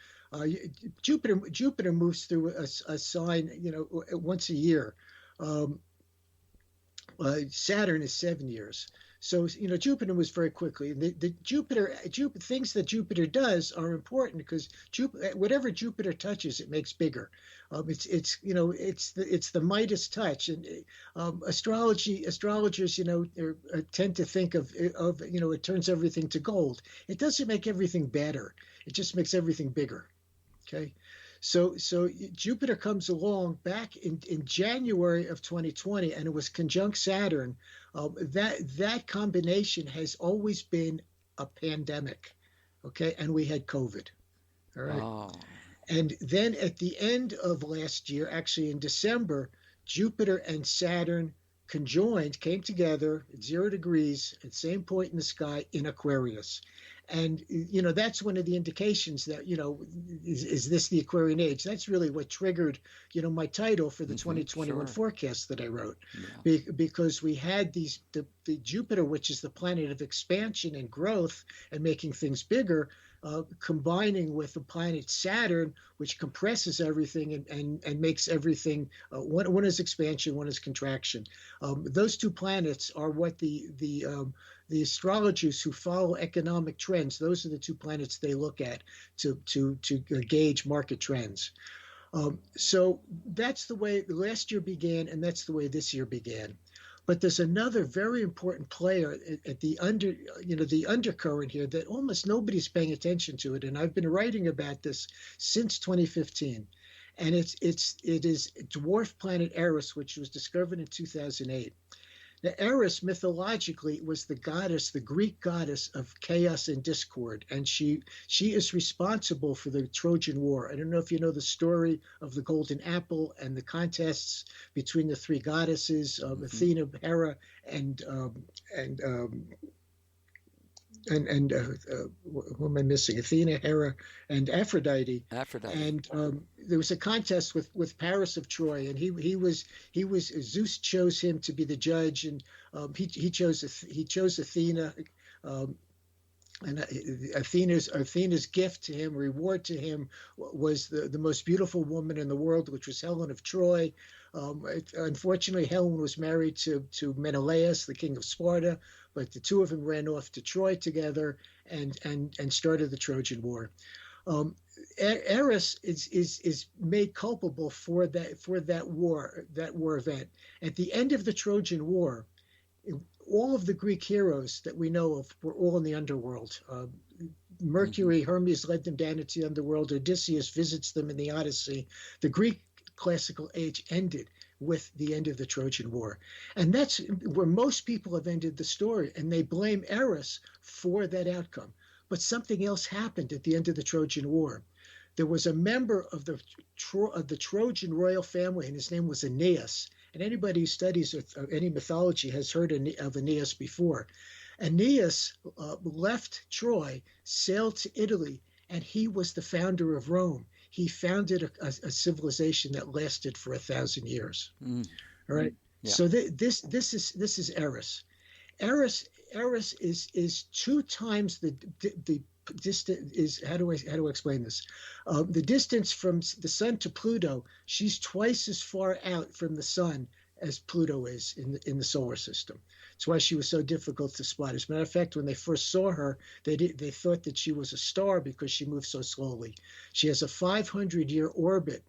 S2: Jupiter moves through a sign, once a year. Saturn is 7 years. So, Jupiter moves very quickly. The Jupiter things that Jupiter does are important because whatever Jupiter touches, it makes bigger. It's the Midas touch, and astrologers, tend to think of it turns everything to gold. It doesn't make everything better. It just makes everything bigger. Okay. So Jupiter comes along back in January of 2020, and it was conjunct Saturn. That combination has always been a pandemic, okay? And we had COVID, all right?
S1: Oh.
S2: And then at the end of last year, actually in December, Jupiter and Saturn conjoined, came together at 0 degrees at the same point in the sky in Aquarius. And, that's one of the indications that, is this the Aquarian age? That's really what triggered, my title for the 2021 forecast that I wrote. Yeah. Because we had the Jupiter, which is the planet of expansion and growth and making things bigger, combining with the planet Saturn, which compresses everything and makes everything, one is expansion, one is contraction. Those two planets are what the astrologers who follow economic trends, those are the two planets they look at to gauge market trends. So that's the way last year began, and that's the way this year began. But there's another very important player at the undercurrent here that almost nobody's paying attention to it, and I've been writing about this since 2015. And it is dwarf planet Eris, which was discovered in 2008. Now, Eris, mythologically, was the Greek goddess of chaos and discord, and she is responsible for the Trojan War. I don't know if you know the story of the Golden Apple and the contests between the three goddesses, Athena, Hera, and who am I missing? Athena, Hera, and Aphrodite.
S1: Aphrodite.
S2: And there was a contest with Paris of Troy, and he was Zeus chose him to be the judge, and he chose Athena. And Athena's gift to him, reward to him, was the most beautiful woman in the world, which was Helen of Troy. Unfortunately, Helen was married to Menelaus, the king of Sparta, but the two of them ran off to Troy together and started the Trojan War. Eris is made culpable for that war event. At the end of the Trojan War, all of the Greek heroes that we know of were all in the underworld. Mercury, Hermes led them down into the underworld. Odysseus visits them in the Odyssey. The Greek classical age ended with the end of the Trojan War. And that's where most people have ended the story, and they blame Eris for that outcome. But something else happened at the end of the Trojan War. There was a member of the Trojan royal family, and his name was Aeneas. And anybody who studies any mythology has heard of Aeneas before. Aeneas left Troy, sailed to Italy, and he was the founder of Rome. He founded a civilization that lasted for 1,000 years. All right.
S1: Yeah.
S2: So this is Eris. Eris is 2 times the distance is how do I explain this? The distance from the sun to Pluto, she's twice as far out from the sun as Pluto is in the solar system. That's why she was so difficult to spot. As a matter of fact, when they first saw her, they thought that she was a star because she moved so slowly. She has a 500-year orbit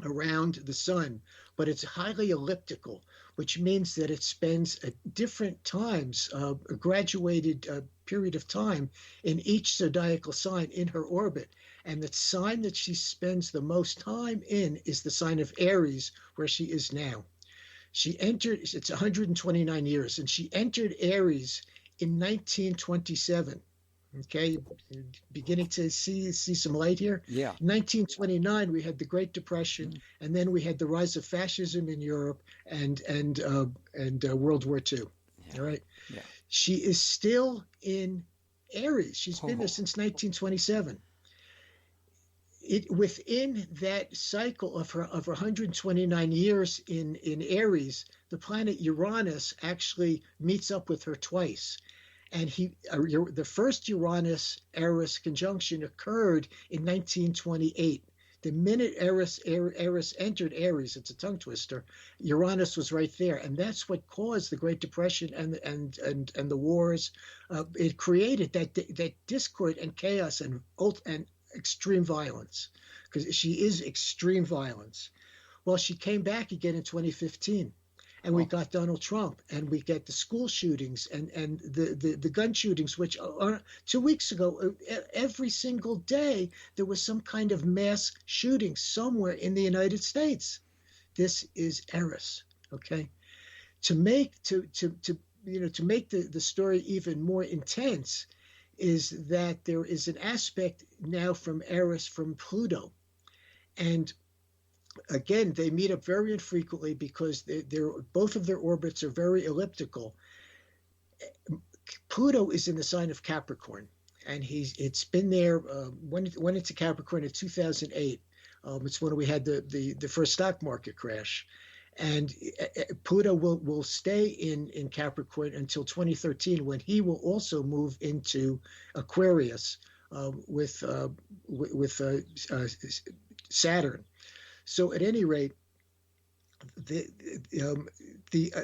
S2: around the sun, but it's highly elliptical, which means that it spends at different times, a graduated period of time in each zodiacal sign in her orbit. And the sign that she spends the most time in is the sign of Aries, where she is now. She entered, it's 129 years, and she entered Aries in 1927. Okay, beginning to see some light here.
S1: Yeah.
S2: In 1929, we had the Great Depression, and then we had the rise of fascism in Europe and World War II.
S1: Yeah.
S2: All right.
S1: Yeah.
S2: She is still in Aries. She's been there since 1927. Within that cycle of her 129 years in Aries, the planet Uranus actually meets up with her twice. And the first Uranus-Eris conjunction occurred in 1928. The minute Eris entered Aries, it's a tongue twister, Uranus was right there. And that's what caused the Great Depression and the wars. It created that discord and chaos and extreme violence, because she is extreme violence. Well, she came back again in 2015. And we got Donald Trump, and we get the school shootings and the gun shootings, which are 2 weeks ago, every single day, there was some kind of mass shooting somewhere in the United States. This is Eris, okay? To make the story even more intense is that there is an aspect now from Eris from Pluto. And again, they meet up very infrequently because both of their orbits are very elliptical. Pluto is in the sign of Capricorn, and it's been there when it went into Capricorn in 2008. It's when we had the first stock market crash. And Pluto will stay in Capricorn until 2013, when he will also move into Aquarius with Saturn. So at any rate,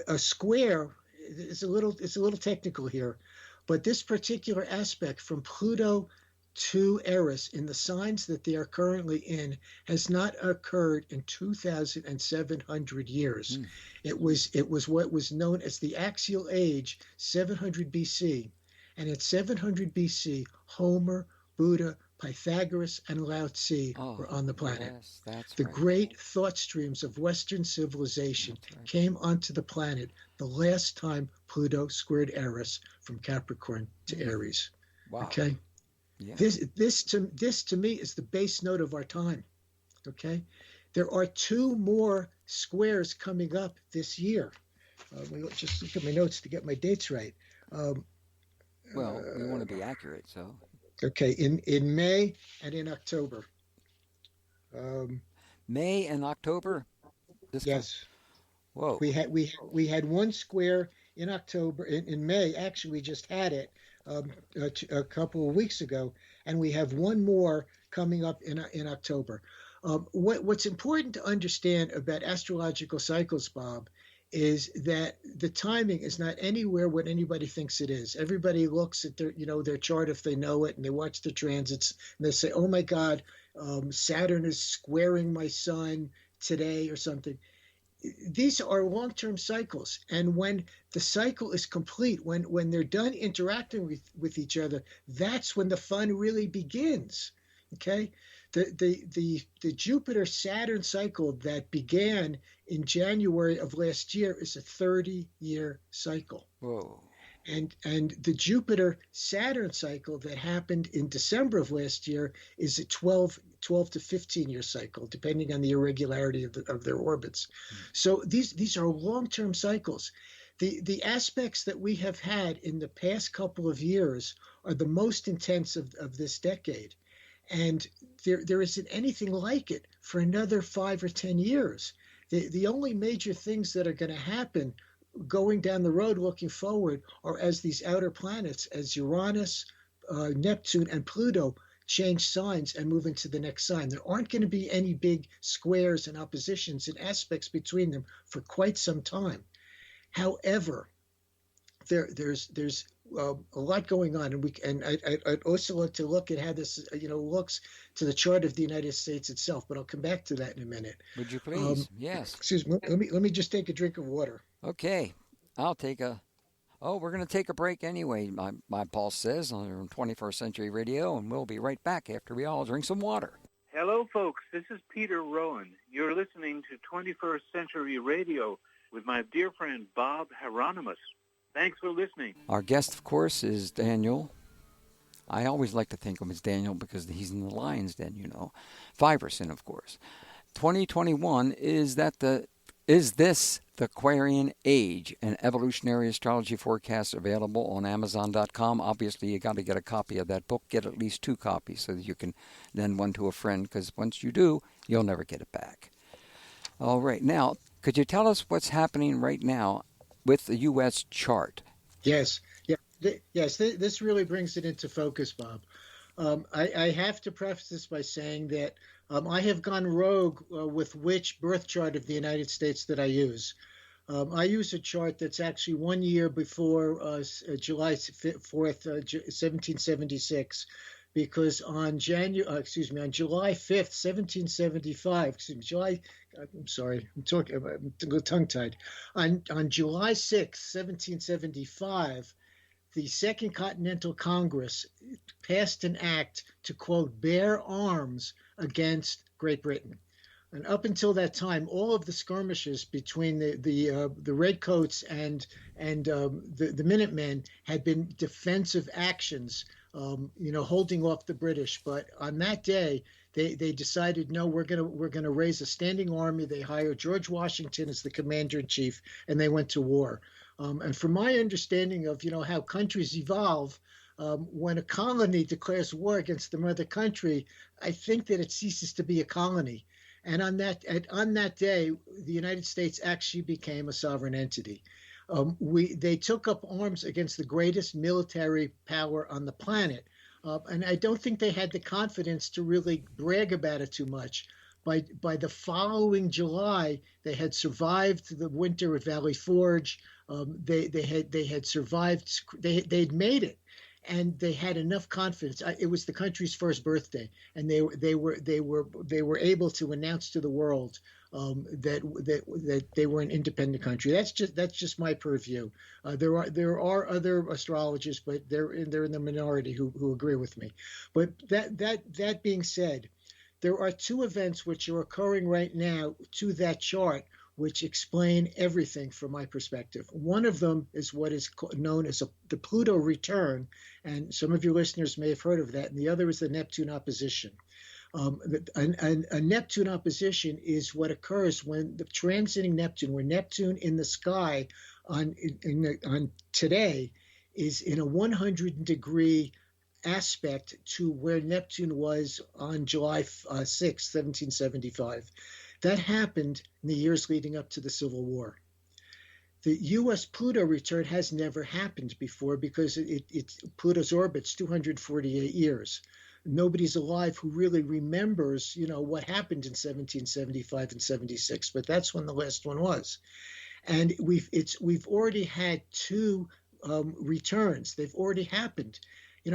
S2: a square is a little technical here, but this particular aspect from Pluto to Eris in the signs that they are currently in has not occurred in 2,700 years. It was what was known as the axial age, 700 BC, and at 700 BC, Homer, Buddha, Pythagoras, and Lao Tzu were on the planet.
S1: Yes, that's
S2: the
S1: right.
S2: great thought streams of Western civilization came onto the planet the last time Pluto squared Eris from Capricorn to Aries.
S1: Wow.
S2: Okay.
S1: Yeah.
S2: This to me is the base note of our time. Okay. There are 2 more squares coming up this year. Let me just look at my notes to get my dates right.
S1: Well, we want to be accurate, so.
S2: Okay, in May and in October. Um,
S1: May and October. This com-
S2: yes,
S1: Whoa.
S2: we had one square in October. In May, actually, we just had it a couple of weeks ago, and we have one more coming up in October. What's important to understand about astrological cycles, Bob, is that the timing is not anywhere what anybody thinks it is. Everybody looks at their chart if they know it, and they watch the transits, and they say, "Oh my God, Saturn is squaring my sun today," or something. These are long-term cycles, and when the cycle is complete, when they're done interacting with each other, that's when the fun really begins. Okay, the Jupiter Saturn cycle that began in January of last year is a 30-year cycle.
S1: Whoa.
S2: And the Jupiter Saturn cycle that happened in December of last year is a 12 to 15-year cycle, depending on the irregularity of their orbits. So these are long-term cycles. The aspects that we have had in the past couple of years are the most intense of this decade. And there isn't anything like it for another 5 or 10 years. The only major things that are going to happen going down the road looking forward are as these outer planets, as Uranus, Neptune, and Pluto change signs and move into the next sign. There aren't going to be any big squares and oppositions and aspects between them for quite some time. However, there's a lot going on, and I'd also like to look at how this looks to the chart of the United States itself. But I'll come back to that in a minute.
S1: Would you please? Yes.
S2: Excuse me. Let me just take a drink of water.
S1: Okay. I'll take a. Oh, we're going to take a break anyway, my pulse says, on 21st Century Radio, and we'll be right back after we all drink some water.
S5: Hello, folks. This is Peter Rowan. You're listening to 21st Century Radio with my dear friend Bob Hieronimus. Thanks for listening.
S1: Our guest, of course, is Daniel. I always like to think of him as Daniel because he's in the lion's den, Fiverson, of course. 2021, is this the Aquarian age? An evolutionary astrology forecast available on Amazon.com. Obviously, you got to get a copy of that book. Get at least 2 copies so that you can lend one to a friend, because once you do, you'll never get it back. All right. Now, could you tell us what's happening right now with the U.S. chart?
S2: Yes. Yes, this really brings it into focus, Bob. I have to preface this by saying that I have gone rogue with which birth chart of the United States that I use. I use a chart that's actually 1 year before July 4th, 1776, because on July 5th, 1775, I'm sorry, I'm tongue-tied. On July 6th, 1775, the Second Continental Congress passed an act to, quote, bear arms against Great Britain. And up until that time, all of the skirmishes between the Redcoats and the Minutemen had been defensive actions, holding off the British. But on that day, they decided, no, we're gonna raise a standing army. They hired George Washington as the commander in chief, and they went to war. And from my understanding of how countries evolve, when a colony declares war against the mother country, I think that it ceases to be a colony. And on that day, the United States actually became a sovereign entity. They took up arms against the greatest military power on the planet, and I don't think they had the confidence to really brag about it too much. By the following July, they had survived the winter at Valley Forge. They had survived. They'd made it, and they had enough confidence. It was the country's first birthday, and they were able to announce to the world that they were an independent country. That's just my purview. There are other astrologers, but they're in the minority who agree with me. But that being said, there are 2 events which are occurring right now to that chart, which explain everything from my perspective. One of them is what is known as the Pluto return, and some of your listeners may have heard of that, and the other is the Neptune opposition. A Neptune opposition is what occurs when the transiting Neptune, when Neptune in the sky on today is in a 100-degree aspect to where Neptune was on July 6, 1775. That happened in the years leading up to the Civil War. The U.S. Pluto return has never happened before because Pluto's orbit's 248 years. Nobody's alive who really remembers, what happened in 1775 and 76, but that's when the last one was. And we've already had two returns. They've already happened.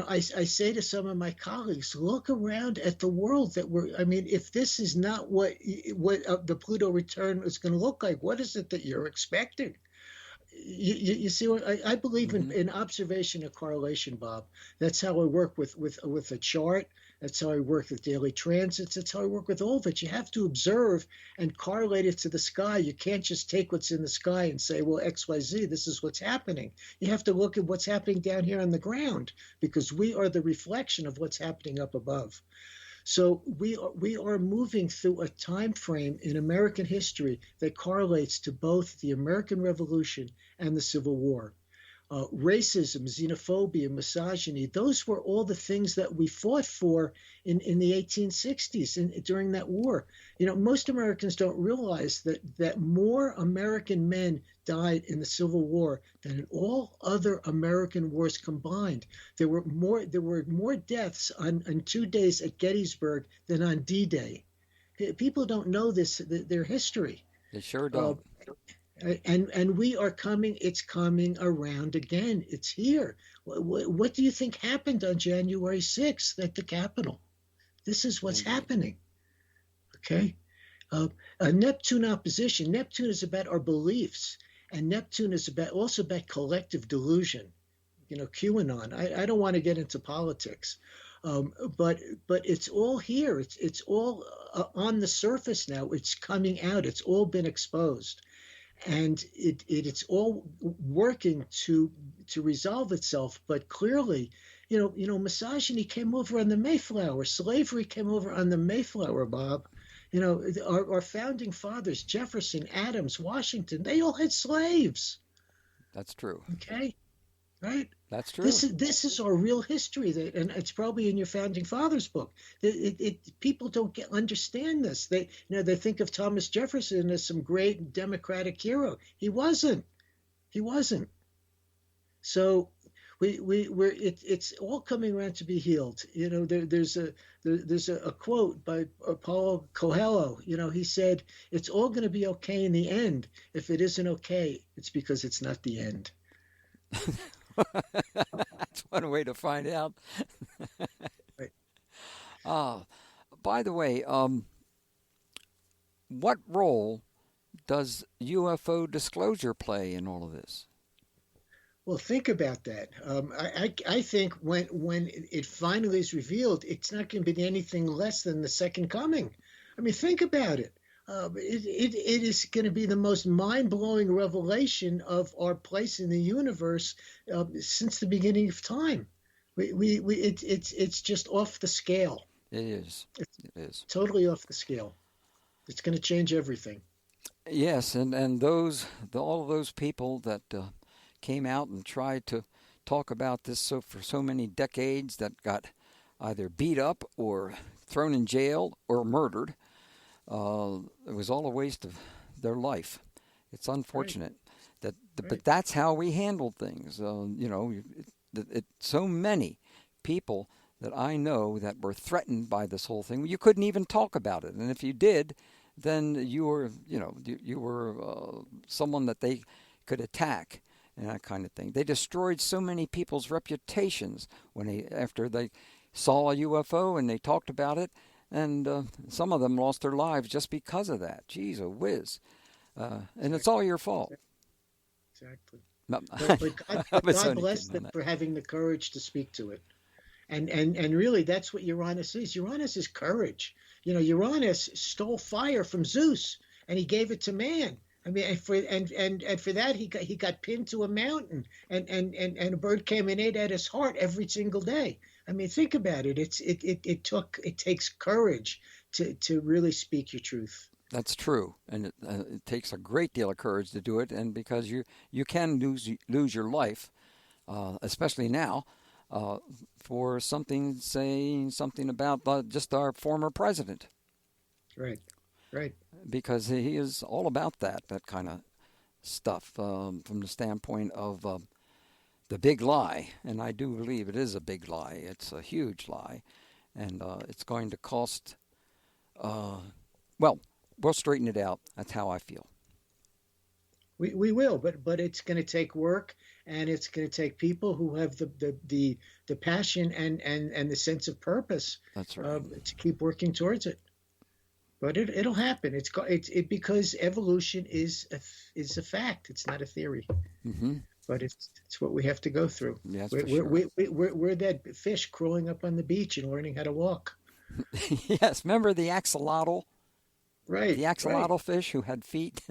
S2: I say to some of my colleagues, look around at the world if this is not what the Pluto return is going to look like, what is it that you're expecting? You see, I believe in observation and correlation, Bob. That's how I work with a chart. That's how I work with daily transits. That's how I work with all of it. You have to observe and correlate it to the sky. You can't just take what's in the sky and say, well, X, Y, Z, this is what's happening. You have to look at what's happening down here on the ground because we are the reflection of what's happening up above. So we are moving through a time frame in American history that correlates to both the American Revolution and the Civil War. Racism, xenophobia, misogyny, those were all the things that we fought for in the 1860s during that war. Most Americans don't realize that more American men died in the Civil War than in all other American wars combined. There were more deaths on 2 days at Gettysburg than on D-Day. People don't know their history.
S1: They sure don't.
S2: And we are coming, it's coming around again. It's here. What do you think happened on January 6th at the Capitol? This is what's happening. Okay? A Neptune opposition. Neptune is about our beliefs. And Neptune is also about collective delusion. QAnon. I don't want to get into politics. But it's all here. It's all on the surface now. It's coming out. It's all been exposed. And it's all working to resolve itself. But clearly, misogyny came over on the Mayflower. Slavery came over on the Mayflower, Bob. Our founding fathers, Jefferson, Adams, Washington, they all had slaves.
S1: That's true.
S2: Okay, right?
S1: That's true.
S2: This is our real history, and it's probably in your founding fathers book. People don't understand this. They think of Thomas Jefferson as some great democratic hero. He wasn't. So it's all coming around to be healed. There's a quote by Paulo Coelho. He said, "It's all going to be okay in the end. If it isn't okay, it's because it's not the end."
S1: That's one way to find out.
S2: Right.
S1: By the way, what role does UFO disclosure play in all of this?
S2: Well, think about that. I think when it finally is revealed, it's not going to be anything less than the second coming. I mean, think about it. It is going to be the most mind-blowing revelation of our place in the universe since the beginning of time. It's just off the scale.
S1: It is. It is
S2: totally off the scale. It's going to change everything.
S1: Yes, and all of those people that came out and tried to talk about this for so many decades that got either beat up or thrown in jail or murdered. It was all a waste of their life. It's unfortunate but that's how we handle things. So many people that I know that were threatened by this whole thing. You couldn't even talk about it, and if you did, then you were someone that they could attack and that kind of thing. They destroyed so many people's reputations after they saw a UFO and they talked about it. And some of them lost their lives just because of that. Jeez, a whiz. And it's all your fault.
S2: Exactly.
S1: But
S2: God bless them for having the courage to speak to it. And really, that's what Uranus is. Uranus is courage. Uranus stole fire from Zeus, and he gave it to man. I mean, and for that he got pinned to a mountain, and a bird came and ate at his heart every single day. I mean, think about it. It takes courage to really speak your truth.
S1: That's true, and it takes a great deal of courage to do it, and because you can lose your life especially now, for saying something about just our former president.
S2: Right, right.
S1: Because he is all about that kind of stuff from the standpoint of the big lie. And I do believe it is a big lie. It's a huge lie. And it's going to cost, well, we'll straighten it out. That's how I feel.
S2: We will, but it's going to take work, and it's going to take people who have the passion and the sense of purpose.
S1: That's right.
S2: To keep working towards it. But it'll happen. It's because evolution is a fact. It's not a theory.
S1: Mm-hmm.
S2: But it's what we have to go through.
S1: Yes,
S2: we're that fish crawling up on the beach and learning how to walk.
S1: Yes, remember the axolotl?
S2: Right.
S1: The axolotl fish who had feet.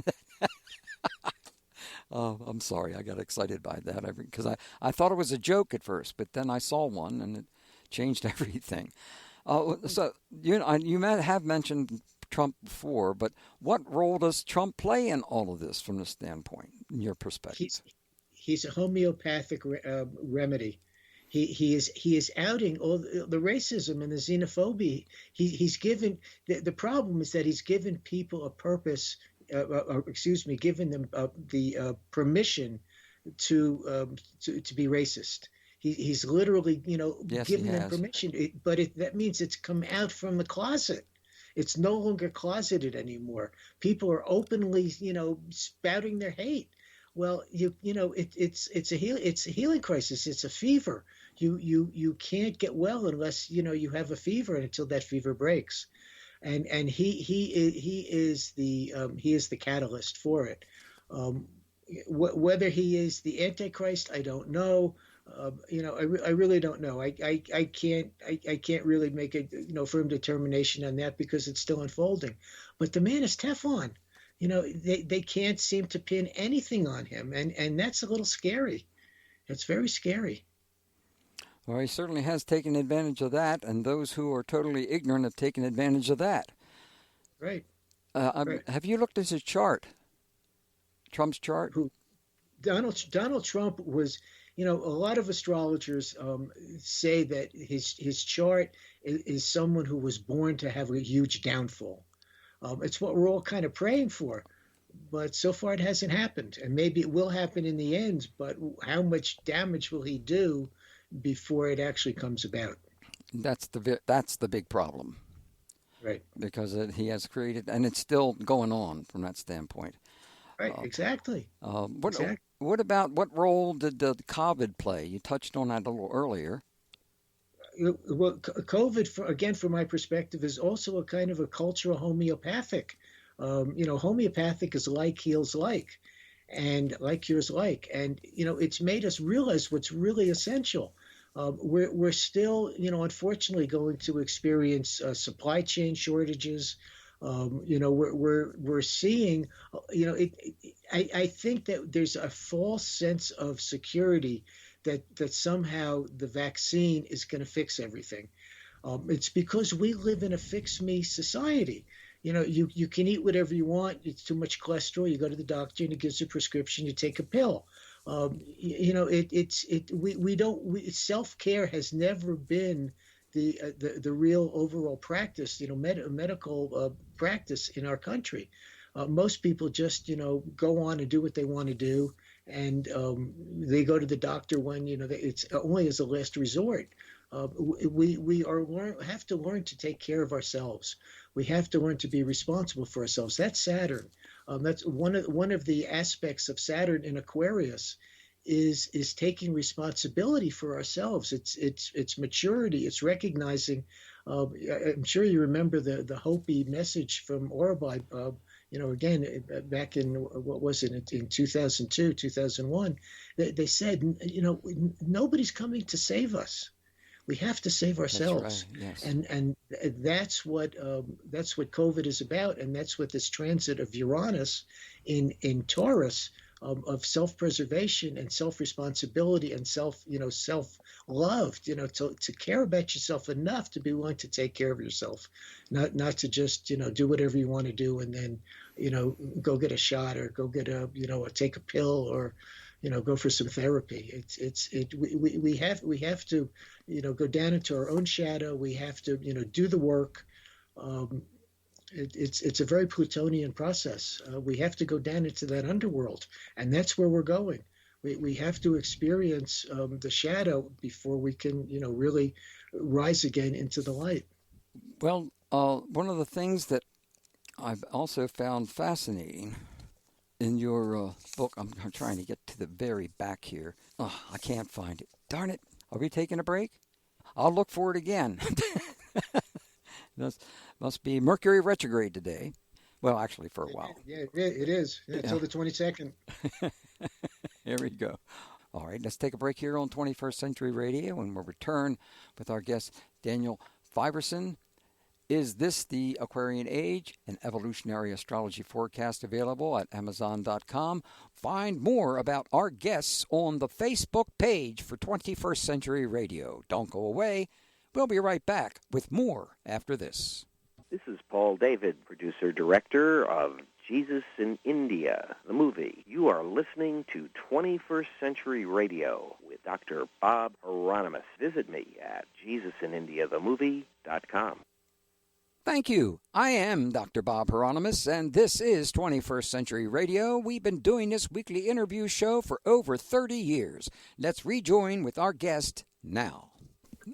S1: Oh, I'm sorry, I got excited by that because I thought it was a joke at first, but then I saw one and it changed everything. So you may have mentioned Trump before, but what role does Trump play in all of this from the standpoint, in your perspective?
S2: He's a homeopathic remedy. He is outing all the racism and the xenophobia. He's given the problem is that he's given people a purpose. Given them the permission to be racist. He's literally,
S1: Yes,
S2: given them permission. That means it's come out from the closet. It's no longer closeted anymore. People are openly, spouting their hate. Well, it's a healing crisis. It's a fever. You can't get well unless you have a fever until that fever breaks. And he is the catalyst for it. Whether he is the Antichrist, I don't know. I really don't know. I can't really make a firm determination on that because it's still unfolding. But the man is Teflon. They can't seem to pin anything on him, and that's a little scary. It's very scary.
S1: Well, he certainly has taken advantage of that, and those who are totally ignorant have taken advantage of that.
S2: Right.
S1: Right. Have you looked at his chart? Trump's chart?
S2: Donald Trump was, a lot of astrologers say that his chart is someone who was born to have a huge downfall. It's what we're all kind of praying for. But so far it hasn't happened. And maybe it will happen in the end, but how much damage will he do before it actually comes about?
S1: That's the big problem.
S2: Right.
S1: Because he has created, and it's still going on from that standpoint.
S2: Right, exactly.
S1: What about, what role did the COVID play? You touched on that a little earlier.
S2: Well, COVID, again, from my perspective, is also a kind of a cultural homeopathic. Homeopathic is like heals like, and like cures like. And, it's made us realize what's really essential. We're still, unfortunately going to experience supply chain shortages. We're seeing, I think that there's a false sense of security that somehow the vaccine is going to fix everything. It's because we live in a fix me society. You can eat whatever you want. It's too much cholesterol. You go to the doctor and he gives you a prescription. You take a pill. Self-care has never been the real overall practice, medical practice in our country. Most people just, go on and do what they want to do. And they go to the doctor when, it's only as a last resort. We have to learn to take care of ourselves. We have to learn to be responsible for ourselves. That's Saturn. That's one of the aspects of Saturn in Aquarius is taking responsibility for ourselves. It's maturity. It's recognizing. I'm sure you remember the Hopi message from Orobai. Again, back in, what was it, in 2002, 2001, they said, nobody's coming to save us. We have to save ourselves.
S1: That's right, yes.
S2: And that's what COVID is about. And that's what this transit of Uranus in Taurus, of self-preservation and self-responsibility and self-love, to care about yourself enough to be willing to take care of yourself, not to just, do whatever you want to do and then, go get a shot or go get take a pill or, go for some therapy. We have to, go down into our own shadow. We have to, do the work. It's a very Plutonian process. We have to go down into that underworld, and that's where we're going. We have to experience the shadow before we can, really rise again into the light.
S1: Well, one of the things that I've also found fascinating in your book, I'm trying to get to the very back here. Oh, I can't find it. Darn it. Are we taking a break? I'll look for it again. Must be Mercury retrograde today. Well, actually, for a while.
S2: Yeah, it is. Yeah, until the 22nd.
S1: Here we go. All right, let's take a break here on 21st Century Radio, and we'll return with our guest, Daniel Fiverson. Is This the Aquarian Age? An Evolutionary Astrology forecast available at Amazon.com. Find more about our guests on the Facebook page for 21st Century Radio. Don't go away. We'll be right back with more after this.
S6: This is Paul David, producer-director of Jesus in India, the movie. You are listening to 21st Century Radio with Dr. Bob Hieronimus. Visit me at JesusInIndiaTheMovie.com.
S1: Thank you. I am Dr. Bob Hieronimus, and this is 21st Century Radio. We've been doing this weekly interview show for over 30 years. Let's rejoin with our guest now.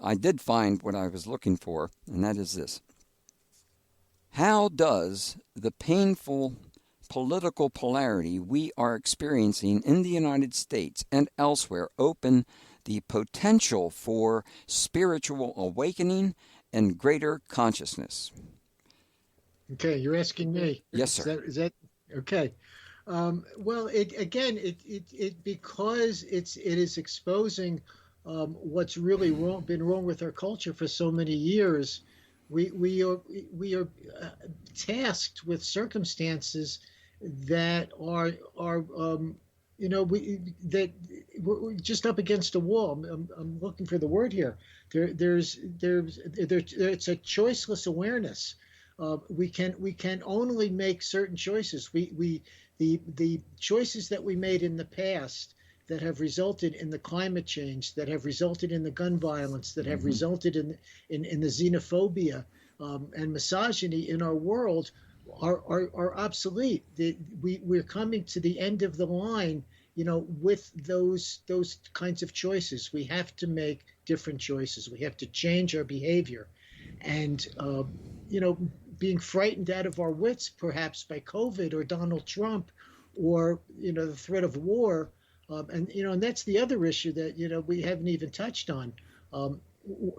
S1: I did find what I was looking for, and that is this. How does the painful political polarity we are experiencing in the United States and elsewhere open the potential for spiritual awakening and greater consciousness?
S2: Okay, you're asking me.
S1: Yes, sir.
S2: Is that okay? Well, because it is exposing what's really been wrong with our culture for so many years. We are tasked with circumstances that are we're just up against a wall. I'm looking for the word here. It's a choiceless awareness. We can only make certain choices. The choices that we made in the past that have resulted in the climate change, that have resulted in the gun violence, that have resulted in the xenophobia and misogyny in our world are obsolete. We're coming to the end of the line, with those kinds of choices. We have to make different choices. We have to change our behavior. And, being frightened out of our wits, perhaps by COVID or Donald Trump or, the threat of war. And that's the other issue that, we haven't even touched on.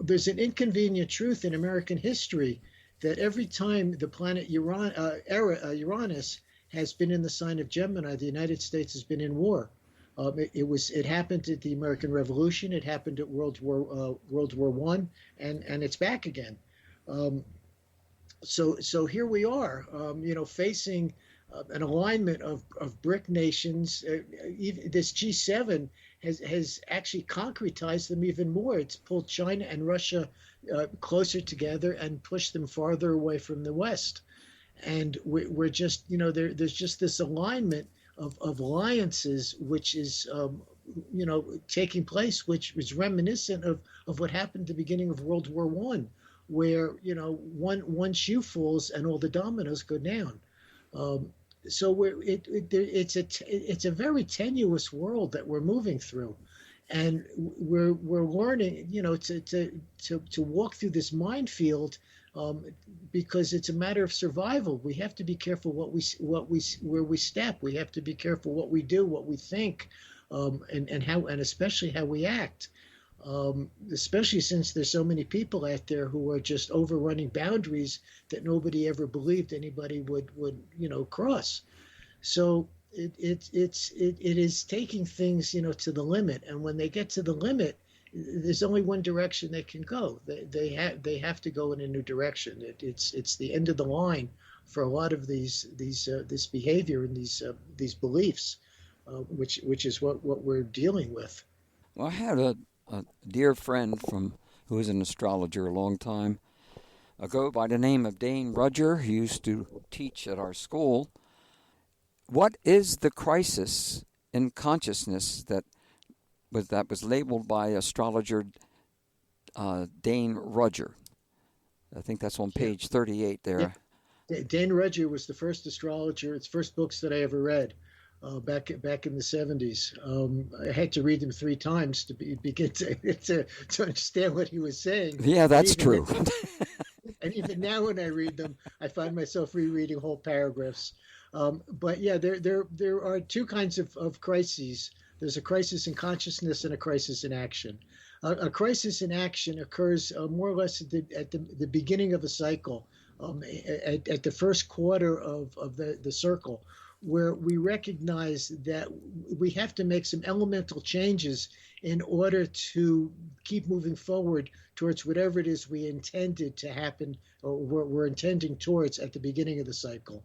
S2: There's an inconvenient truth in American history that every time the planet Uranus has been in the sign of Gemini, the United States has been in war. It happened at the American Revolution. It happened at World War I, and it's back again. So here we are, facing an alignment of BRIC nations. Even this G7 has actually concretized them even more. It's pulled China and Russia closer together and pushed them farther away from the West. And we're just, there's just this alignment of alliances, which is, taking place, which was reminiscent of what happened at the beginning of World War I, where, one shoe falls and all the dominoes go down. So it's a very tenuous world that we're moving through, and we're learning, to walk through this minefield, because it's a matter of survival. We have to be careful where we step. We have to be careful what we do, what we think, and especially how we act. Especially since there's so many people out there who are just overrunning boundaries that nobody ever believed anybody would cross. So it is taking things to the limit, and when they get to the limit, there's only one direction they can go. They have to go in a new direction. It's the end of the line for a lot of this behavior and these beliefs, which is what we're dealing with.
S1: Well, I had a dear friend who was an astrologer a long time ago by the name of Dane Rudger, who used to teach at our school. What is the crisis in consciousness that was labeled by astrologer Dane Rudger. I think that's on page 38 there.
S2: Yeah. Dane Rudger was the first astrologer. It's first books that I ever read back in the 70s. I had to read them 3 times to begin to understand what he was saying.
S1: Yeah, that's true.
S2: And even now when I read them, I find myself rereading whole paragraphs. But yeah, there are 2 kinds of crises. There's a crisis in consciousness and a crisis in action. A crisis in action occurs more or less at the beginning of a cycle, at the first quarter of the circle, where we recognize that we have to make some elemental changes in order to keep moving forward towards whatever it is we intended to happen, or we're intending towards at the beginning of the cycle.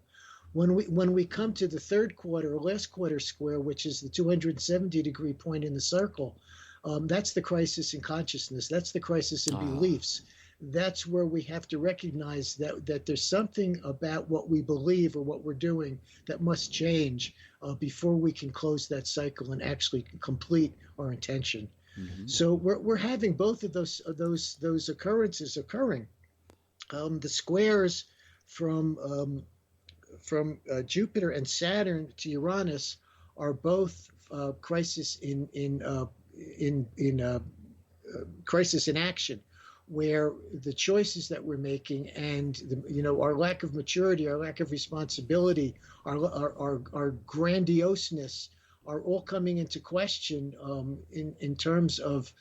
S2: When we come to the third quarter, or last quarter square, which is the 270-degree point in the circle, that's the crisis in consciousness. That's the crisis in beliefs. That's where we have to recognize that there's something about what we believe or what we're doing that must change before we can close that cycle and actually complete our intention. Mm-hmm. So we're having both of those occurrences occurring. The squares from Jupiter and Saturn to Uranus are both crisis in crisis in action, where the choices that we're making and our lack of maturity, our lack of responsibility, our grandioseness are all coming into question in terms of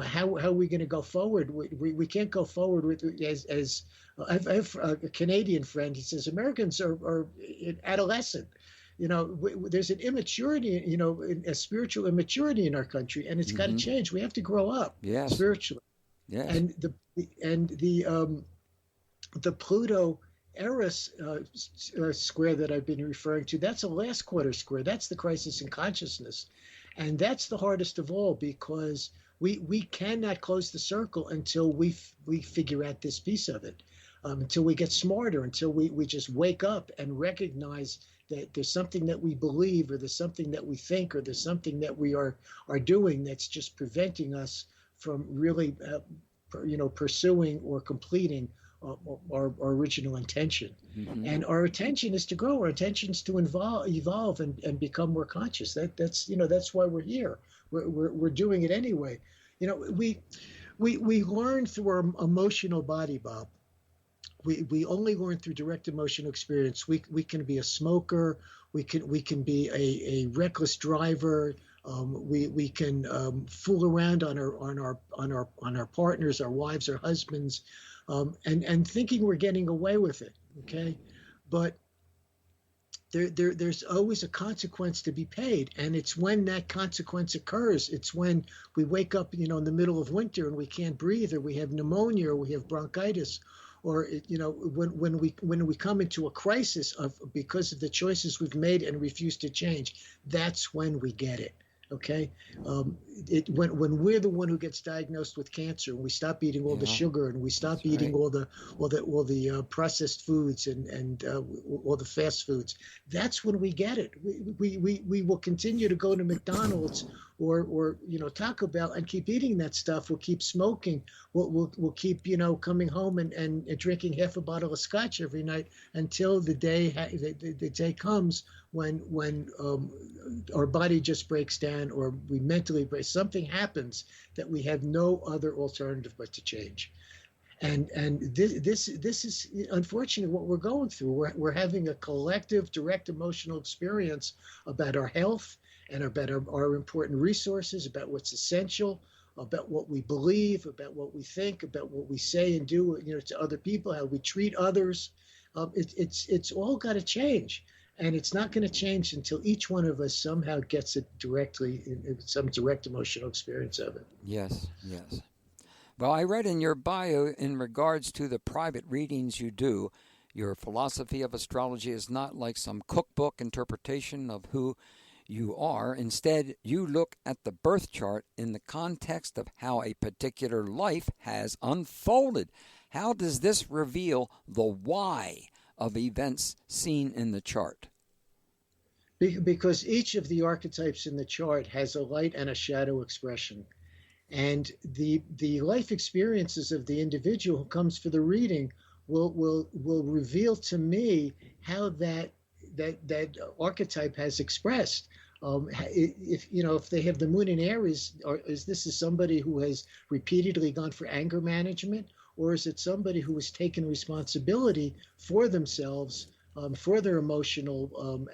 S2: how are we going to go forward. We can't go forward with as I have a Canadian friend. He says Americans are adolescent. There's an immaturity, a spiritual immaturity in our country, and it's got to change. We have to grow up spiritually. Yes. And the Pluto Eris square that I've been referring to, that's a last quarter square. That's the crisis in consciousness, and that's the hardest of all, because we cannot close the circle until we figure out this piece of it, until we get smarter, until we just wake up and recognize that there's something that we believe, or there's something that we think, or there's something that we are doing that's just preventing us from really pursuing or completing our original intention. Mm-hmm. And our intention is to grow. Our intention is to evolve and become more conscious. That's why we're here. We're doing it anyway. We learn through our emotional body, Bob. We only learn through direct emotional experience. We can be a smoker. We can be a reckless driver. We can fool around on our partners, our wives, our husbands, and thinking we're getting away with it. Okay, but there's always a consequence to be paid, and it's when that consequence occurs. It's when we wake up, in the middle of winter and we can't breathe, or we have pneumonia, or we have bronchitis, or when we come into a crisis because of the choices we've made and refuse to change. That's when we get it. Okay, when we're the one who gets diagnosed with cancer, and we stop eating all the sugar, and we stop eating all the processed foods and all the fast foods, that's when we get it. We will continue to go to McDonald's or Taco Bell and keep eating that stuff. We'll keep smoking. We'll keep coming home and drinking half a bottle of scotch every night until the day comes when our body just breaks down, or we mentally break. Something happens that we have no other alternative but to change. And this is unfortunately what we're going through. We're having a collective direct emotional experience about our health and about our important resources, about what's essential, about what we believe, about what we think, about what we say and do, to other people, how we treat others. It's all got to change. And it's not going to change until each one of us somehow gets it directly, in some direct emotional experience of it.
S1: Yes. Well, I read in your bio, in regards to the private readings you do, your philosophy of astrology is not like some cookbook interpretation of who you are. Instead, you look at the birth chart in the context of how a particular life has unfolded. How does this reveal the why of events seen in the chart?
S2: Because each of the archetypes in the chart has a light and a shadow expression. And the life experiences of the individual who comes for the reading will reveal to me how that archetype has expressed. If they have the moon in Aries, or is this somebody who has repeatedly gone for anger management, or is it somebody who has taken responsibility for themselves, for their emotional,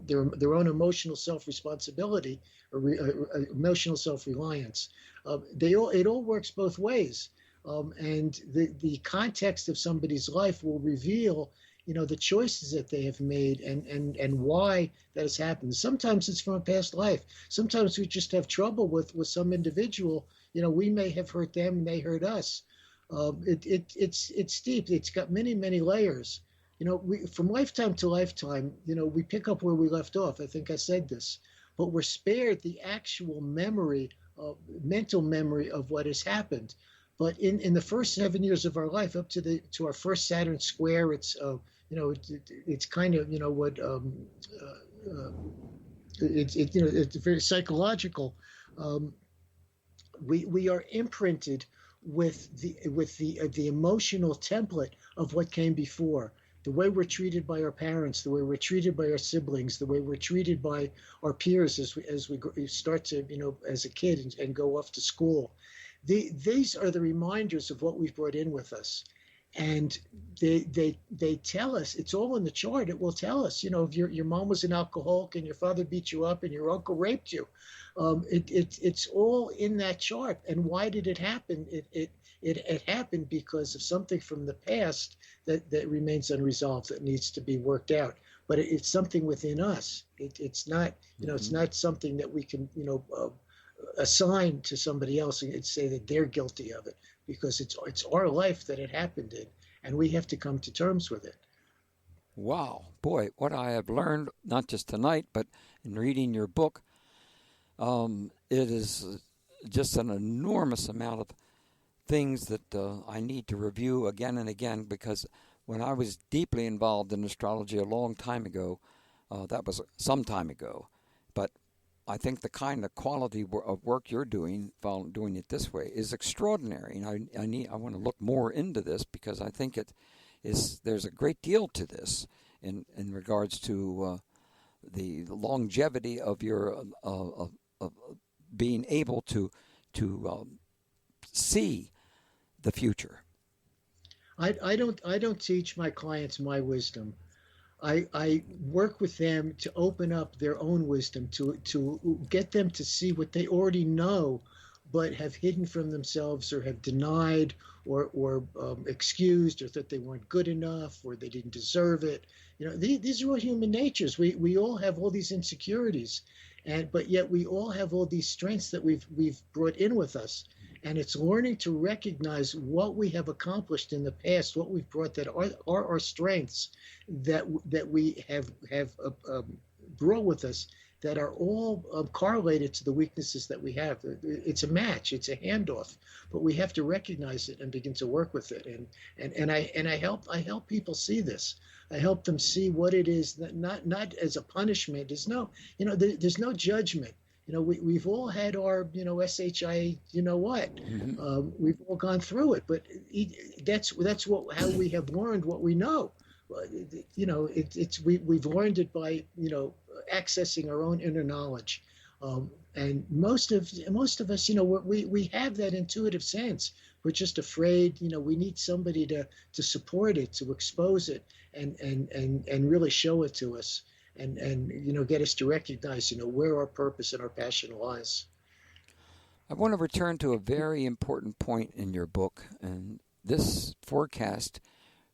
S2: their own emotional self-responsibility or emotional self-reliance? It all works both ways, and the context of somebody's life will reveal the choices that they have made and why that has happened. Sometimes it's from a past life. Sometimes we just have trouble with some individual. We may have hurt them and they hurt us. It's deep. It's got many layers. From lifetime to lifetime, we pick up where we left off. I think I said this, but we're spared the actual memory, mental memory of what has happened. But in the first 7 years of our life, up to our first Saturn square, it's it's kind of what it's very psychological. We are imprinted with the emotional template of what came before. The way we're treated by our parents, the way we're treated by our siblings, the way we're treated by our peers as we start to as a kid and go off to school. These are the reminders of what we've brought in with us, and they tell us. It's all in the chart. It will tell us. If your mom was an alcoholic and your father beat you up and your uncle raped you, it's all in that chart. And why did it happen? It happened because of something from the past that remains unresolved, that needs to be worked out. But it's something within us. It's not it's not something that we can assign to somebody else and say that they're guilty of it, because it's our life that it happened in, and we have to come to terms with it.
S1: Wow, boy, what I have learned, not just tonight, but in reading your book, it is just an enormous amount of things that I need to review again and again, because when I was deeply involved in astrology a long time ago, that was some time ago, but I think the kind of quality of work you're doing it this way is extraordinary, and I want to look more into this, because I think there's a great deal to this in regards to the longevity of your being able to see the future.
S2: I don't teach my clients my wisdom. I work with them to open up their own wisdom, to get them to see what they already know, but have hidden from themselves, or have denied, or excused, or thought they weren't good enough, or they didn't deserve it. These are all human natures. We all have all these insecurities, but yet we all have all these strengths that we've brought in with us. And it's learning to recognize what we have accomplished in the past, what we've brought that are our strengths, that we have brought with us, that are all correlated to the weaknesses that we have. It's a match, it's a handoff, but we have to recognize it and begin to work with it. And I help people see this. I help them see what it is, not as a punishment. There's no judgment. We've all had our, SHI,
S1: Mm-hmm.
S2: we've all gone through it, but that's how we have learned what we know. We've learned it by, accessing our own inner knowledge. And most of us, we have that intuitive sense. We're just afraid, we need somebody to support it, to expose it, and really show it to us. And get us to recognize, where our purpose and our passion lies.
S1: I want to return to a very important point in your book, and this forecast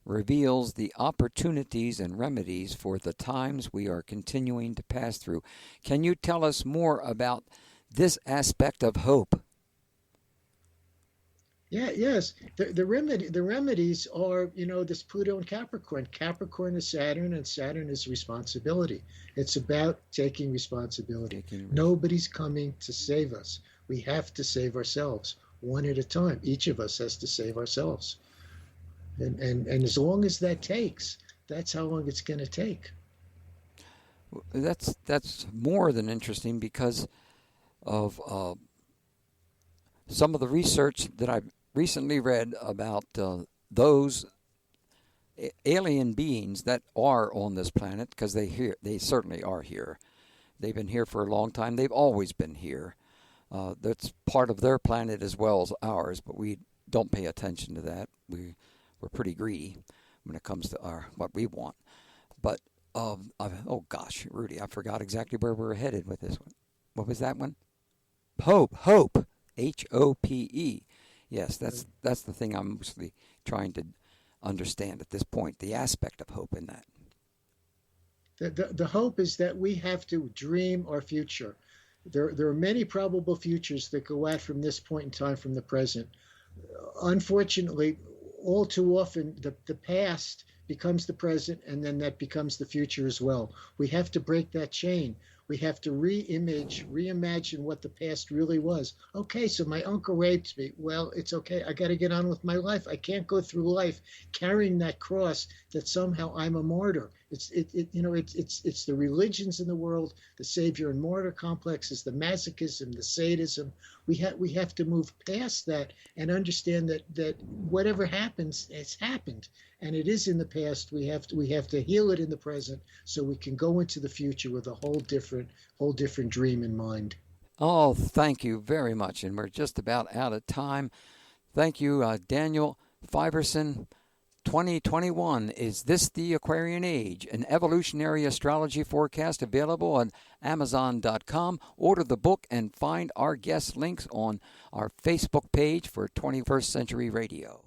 S1: reveals the opportunities and remedies for the times we are continuing to pass through. Can you tell us more about this aspect of hope?
S2: Yes. The remedies are, this Pluto and Capricorn. Capricorn is Saturn, and Saturn is responsibility. It's about taking responsibility. Nobody's coming to save us. We have to save ourselves, one at a time. Each of us has to save ourselves. And as long as that takes, that's how long it's going to take.
S1: That's more than interesting because of some of the research that I've recently read about those alien beings that are on this planet, because they certainly are here. They've been here for a long time. They've always been here. That's part of their planet as well as ours, but we don't pay attention to that. We're pretty greedy when it comes to what we want. But oh gosh, Rudy, I forgot exactly where we were headed with this one. What was that one? Hope, Hope, Hope. Yes, that's the thing I'm mostly trying to understand at this point. The aspect of hope in that.
S2: The hope is that we have to dream our future. There are many probable futures that go out from this point in time from the present. Unfortunately, all too often, the past becomes the present, and then that becomes the future as well. We have to break that chain. We have to reimagine what the past really was. Okay, so my uncle raped me. Well, it's okay. I got to get on with my life. I can't go through life carrying that cross that somehow I'm a martyr. It's the religions in the world, the savior and martyr complexes, the masochism, the sadism. We have to move past that and understand that whatever happens, it's happened, and it is in the past. We have to heal it in the present so we can go into the future with a whole different dream in mind.
S1: Oh, thank you very much, and we're just about out of time. Thank you, Daniel Fiverson. 2021, is this the Aquarian Age? An evolutionary astrology forecast available on Amazon.com. Order the book and find our guest links on our Facebook page for 21st Century Radio.